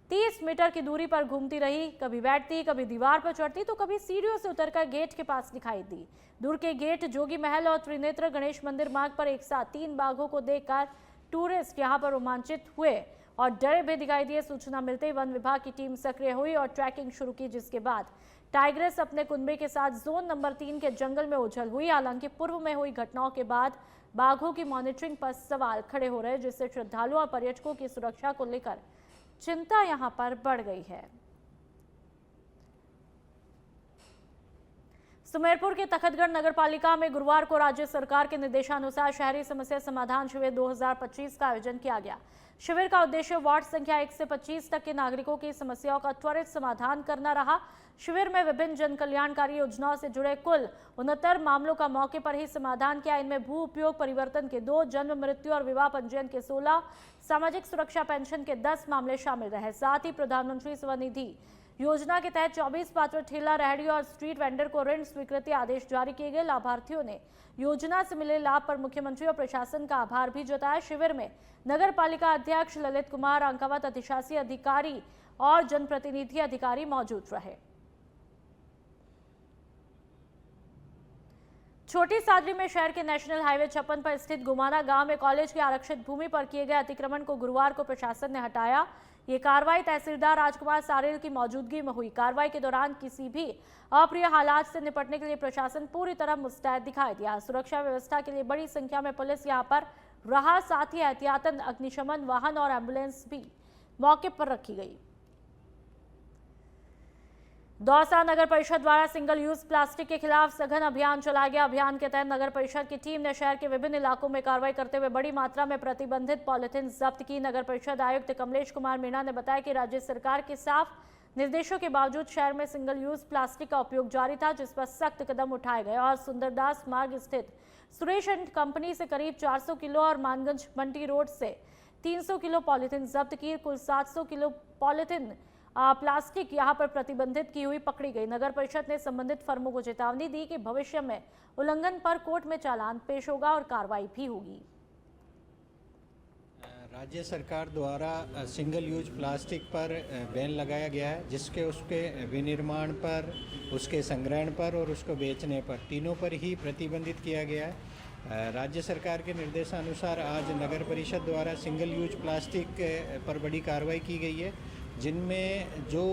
30 मीटर की दूरी पर घूमती रही। कभी बैठती, कभी दीवार पर चढ़ती तो कभी सीढ़ियों से उतरकर गेट के पास दिखाई दी। दूर के गेट, जोगी महल और त्रिनेत्र गणेश मंदिर मार्ग पर एक साथ 3 बाघों को देखकर टूरिस्ट यहां पर रोमांचित हुए और डरे भी दिखाई दिए। सूचना मिलते ही वन विभाग की टीम सक्रिय हुई और ट्रैकिंग शुरू की, जिसके बाद टाइग्रेस अपने कुनबे के साथ जोन नंबर 3 के जंगल में उछल हुई। हालांकि पूर्व में हुई घटनाओं के बाद बाघों की मॉनिटरिंग पर सवाल खड़े हो रहे हैं, जिससे श्रद्धालुओं और पर्यटकों की सुरक्षा को लेकर चिंता यहां पर बढ़ गई है। सुमेरपुर के तखतगढ़ नगरपालिका में गुरुवार को राज्य सरकार के निर्देशानुसार शहरी समस्या समाधान शिविर 2025 का आयोजन किया गया। शिविर का उद्देश्य वार्ड संख्या 1 से 25 तक के नागरिकों की समस्याओं का त्वरित समाधान करना रहा। शिविर में विभिन्न जन कल्याणकारी योजनाओं से जुड़े कुल 69 मामलों का मौके पर ही समाधान किया। इनमें भू उपयोग परिवर्तन के 2, जन्म मृत्यु और विवाह पंजीयन के 16, सामाजिक सुरक्षा पेंशन के 10 मामले शामिल रहे। साथ ही प्रधानमंत्री स्वनिधि योजना के तहत 24 पात्र ठेला, रेहड़ी और स्ट्रीट वेंडर को ऋण स्वीकृति आदेश जारी किए गए। लाभार्थियों ने योजना से मिले लाभ पर मुख्यमंत्री और प्रशासन का आभार भी जताया। शिविर में नगर पालिका अध्यक्ष ललित कुमार अंकावत, अधिशासी अधिकारी और जनप्रतिनिधि अधिकारी मौजूद रहे। छोटी सादरी में शहर के नेशनल हाईवे 56 पर स्थित गुमाना गांव में कॉलेज की आरक्षित भूमि पर किए गए अतिक्रमण को गुरुवार को प्रशासन ने हटाया। ये कार्रवाई तहसीलदार राजकुमार सारेल की मौजूदगी में हुई। कार्रवाई के दौरान किसी भी अप्रिय हालात से निपटने के लिए प्रशासन पूरी तरह मुस्तैद दिखाई दिया। सुरक्षा व्यवस्था के लिए बड़ी संख्या में पुलिस यहां पर रहा। साथ ही एहतियातन अग्निशमन वाहन और एम्बुलेंस भी मौके पर रखी गई। दौसा नगर परिषद द्वारा सिंगल यूज प्लास्टिक के खिलाफ सघन अभियान चलाया गया। अभियान के तहत नगर परिषद की टीम ने शहर के विभिन्न इलाकों में कार्रवाई करते हुए बड़ी मात्रा में प्रतिबंधित पॉलिथीन जब्त की। नगर परिषद आयुक्त कमलेश कुमार मीणा ने बताया कि राज्य सरकार के साफ निर्देशों के बावजूद शहर में सिंगल यूज प्लास्टिक का उपयोग जारी था, जिस पर सख्त कदम उठाए गए और सुंदरदास मार्ग स्थित सुरेश एंड कंपनी से करीब 400 किलो और मानगंज मंडी रोड से 300 किलो पॉलिथीन जब्त की। कुल 700 किलो पॉलिथीन प्लास्टिक यहां पर प्रतिबंधित की हुई पकड़ी गई। नगर परिषद ने संबंधित फर्मों को चेतावनी दी कि भविष्य में उल्लंघन पर कोर्ट में चालान पेश होगा और कार्रवाई भी होगी। राज्य सरकार द्वारा सिंगल यूज प्लास्टिक पर बैन लगाया गया है, जिसके उसके विनिर्माण पर, उसके संग्रहण पर और उसको बेचने पर, तीनों पर ही प्रतिबंधित किया गया है। राज्य सरकार के निर्देशानुसार आज नगर परिषद द्वारा सिंगल यूज प्लास्टिक पर बड़ी कार्रवाई की गई है, जिनमें जो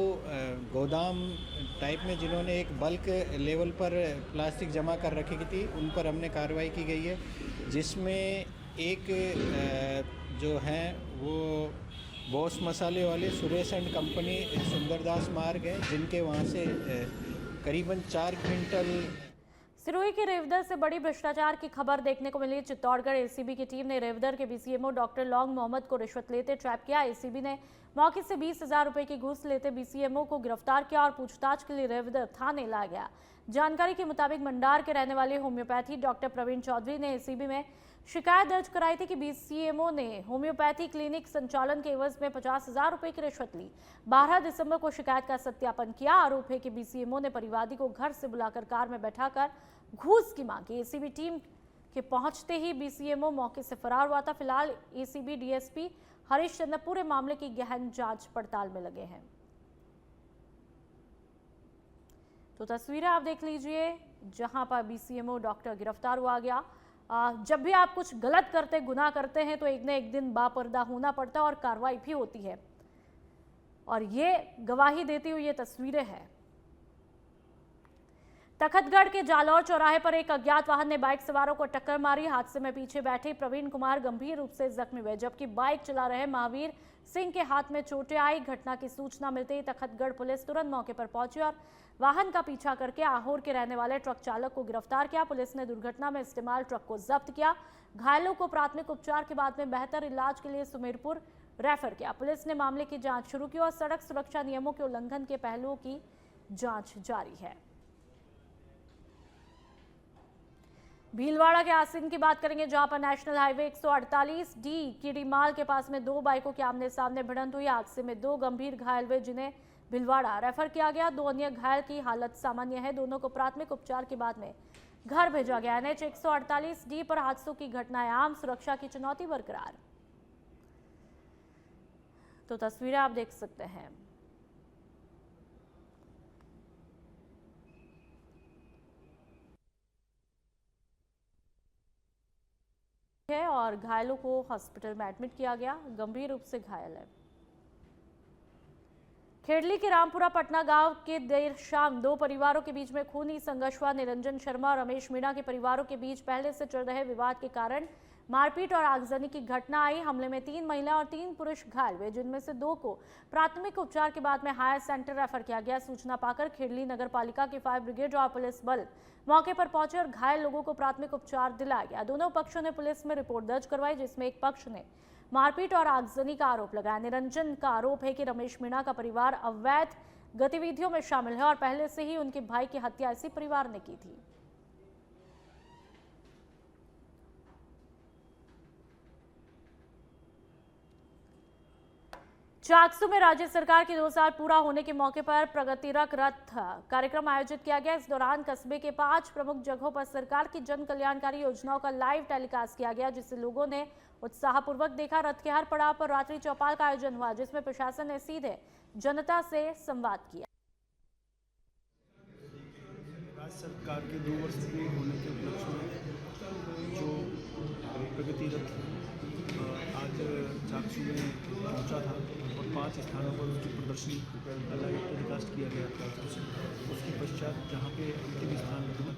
गोदाम टाइप में जिन्होंने एक बल्क लेवल पर प्लास्टिक जमा कर रखी थी, उन पर हमने कार्रवाई की गई है, जिसमें एक जो हैं वो बॉस मसाले वाले सुरेश एंड कंपनी सुंदरदास मार्ग है, जिनके वहाँ से करीबन 4 क्विंटल। सिरोही के रेवदर से बड़ी भ्रष्टाचार की खबर देखने को मिली। चित्तौड़गढ़ एसीबी की टीम ने रेवदर के बीसीएमओ डॉक्टर लौंग मोहम्मद को रिश्वत लेते ट्रैप किया। एसीबी ने मौके से 20,000 रुपए की घूस लेते बीसीएमओ को गिरफ्तार किया और पूछताछ के लिए रेवदर थाने लाया गया। जानकारी के मुताबिक मंडार के रहने वाले होम्योपैथी डॉक्टर प्रवीण चौधरी ने एसीबी में शिकायत दर्ज कराई थी कि बीसीएमओ ने होम्योपैथी क्लिनिक संचालन के एवज में 50,000 रुपए की रिश्वत ली। 12 दिसंबर को शिकायत का सत्यापन किया। आरोप है कि बीसीएमओ ने परिवादी को घर से बुलाकर कार में बैठाकर घूस की मांग की। एसीबी टीम के पहुंचते ही बीसीएमओ मौके से फरार हुआ था। फिलहाल एसीबी डीएसपी हरीश चंद्र पूरे मामले की गहन जांच पड़ताल में लगे हैं। तो तस्वीरें आप देख लीजिए, जहां पर बीसीएमओ डॉक्टर गिरफ्तार हुआ गया। जब भी आप कुछ गलत करते, गुनाह करते हैं, तो एक न एक दिन बापर्दा होना पड़ता है और कार्रवाई भी होती है, और ये गवाही देती हुई ये तस्वीरें हैं। तखतगढ़ के जालौर चौराहे पर एक अज्ञात वाहन ने बाइक सवारों को टक्कर मारी। हादसे में पीछे बैठे प्रवीण कुमार गंभीर रूप से जख्मी हुए, जबकि बाइक चला रहे महावीर सिंह के हाथ में चोटें आई। घटना की सूचना मिलते ही तखतगढ़ पुलिस तुरंत मौके पर पहुंची और वाहन का पीछा करके आहोर के रहने वाले ट्रक चालक को गिरफ्तार किया। पुलिस ने दुर्घटना में इस्तेमाल ट्रक को जब्त किया। घायलों को प्राथमिक उपचार के बाद में बेहतर इलाज के लिए सुमेरपुर रेफर किया। पुलिस ने मामले की जांच शुरू की और सड़क सुरक्षा नियमों के उल्लंघन के पहलुओं की जांच जारी है। भीलवाड़ा के आसिन की बात करेंगे, जहां पर नेशनल हाईवे 148D कीड़ीमाल के पास में 2 बाइकों के आमने सामने भिड़ंत हुई। हादसे में 2 गंभीर घायल हुए, जिन्हें भीलवाड़ा रेफर किया गया। 2 अन्य घायल की हालत सामान्य है। दोनों को प्राथमिक उपचार के बाद में घर भेजा गया। NH 148D पर हादसों की घटनाएं आम, सुरक्षा की चुनौती बरकरार। तो तस्वीरें आप देख सकते हैं। और घायलों को हॉस्पिटल में एडमिट किया गया, गंभीर रूप से घायल है। खेड़ली के रामपुरा पटना गांव के देर शाम 2 परिवारों के बीच में खूनी संघर्ष हुआ। निरंजन शर्मा और रमेश मीणा के परिवारों के बीच पहले से चल रहे विवाद के कारण मारपीट और आगजनी की घटना आई। हमले में 3 महिला और 3 पुरुष घायल हुए, जिनमें से 2 को प्राथमिक उपचार के बाद में हायर सेंटर रेफर किया गया। सूचना पाकर खेड़ली नगर पालिका की फायर ब्रिगेड और पुलिस बल मौके पर पहुंचे और घायल लोगों को प्राथमिक उपचार दिलाया गया। दोनों पक्षों ने पुलिस में रिपोर्ट दर्ज करवाई, जिसमें एक पक्ष ने मारपीट और आगजनी का आरोप लगाया। निरंजन का आरोप है कि रमेश मीणा का परिवार अवैध गतिविधियों में शामिल है और पहले से ही उनके भाई की हत्या इसी परिवार ने की थी। चाकसू में राज्य सरकार के 2 साल पूरा होने के मौके पर प्रगतिरत रथ कार्यक्रम आयोजित किया गया। इस दौरान कस्बे के 5 प्रमुख जगहों पर सरकार की जन कल्याणकारी योजनाओं का लाइव टेलीकास्ट किया गया, जिसे लोगों ने उत्साहपूर्वक देखा। रथ के हर पड़ाव पर रात्रि चौपाल का आयोजन हुआ, जिसमें प्रशासन ने सीधे जनता से संवाद किया। राज्य सरकार के 2 वर्ष पूरे होने के उपलक्ष्य में जो प्रगति रथ आज चाकसू में पहुंचा था और 5 स्थानों पर उसकी प्रदर्शनी लाइव टेलीकास्ट किया गया था। उसके पश्चात जहाँ पे अंतिम स्थान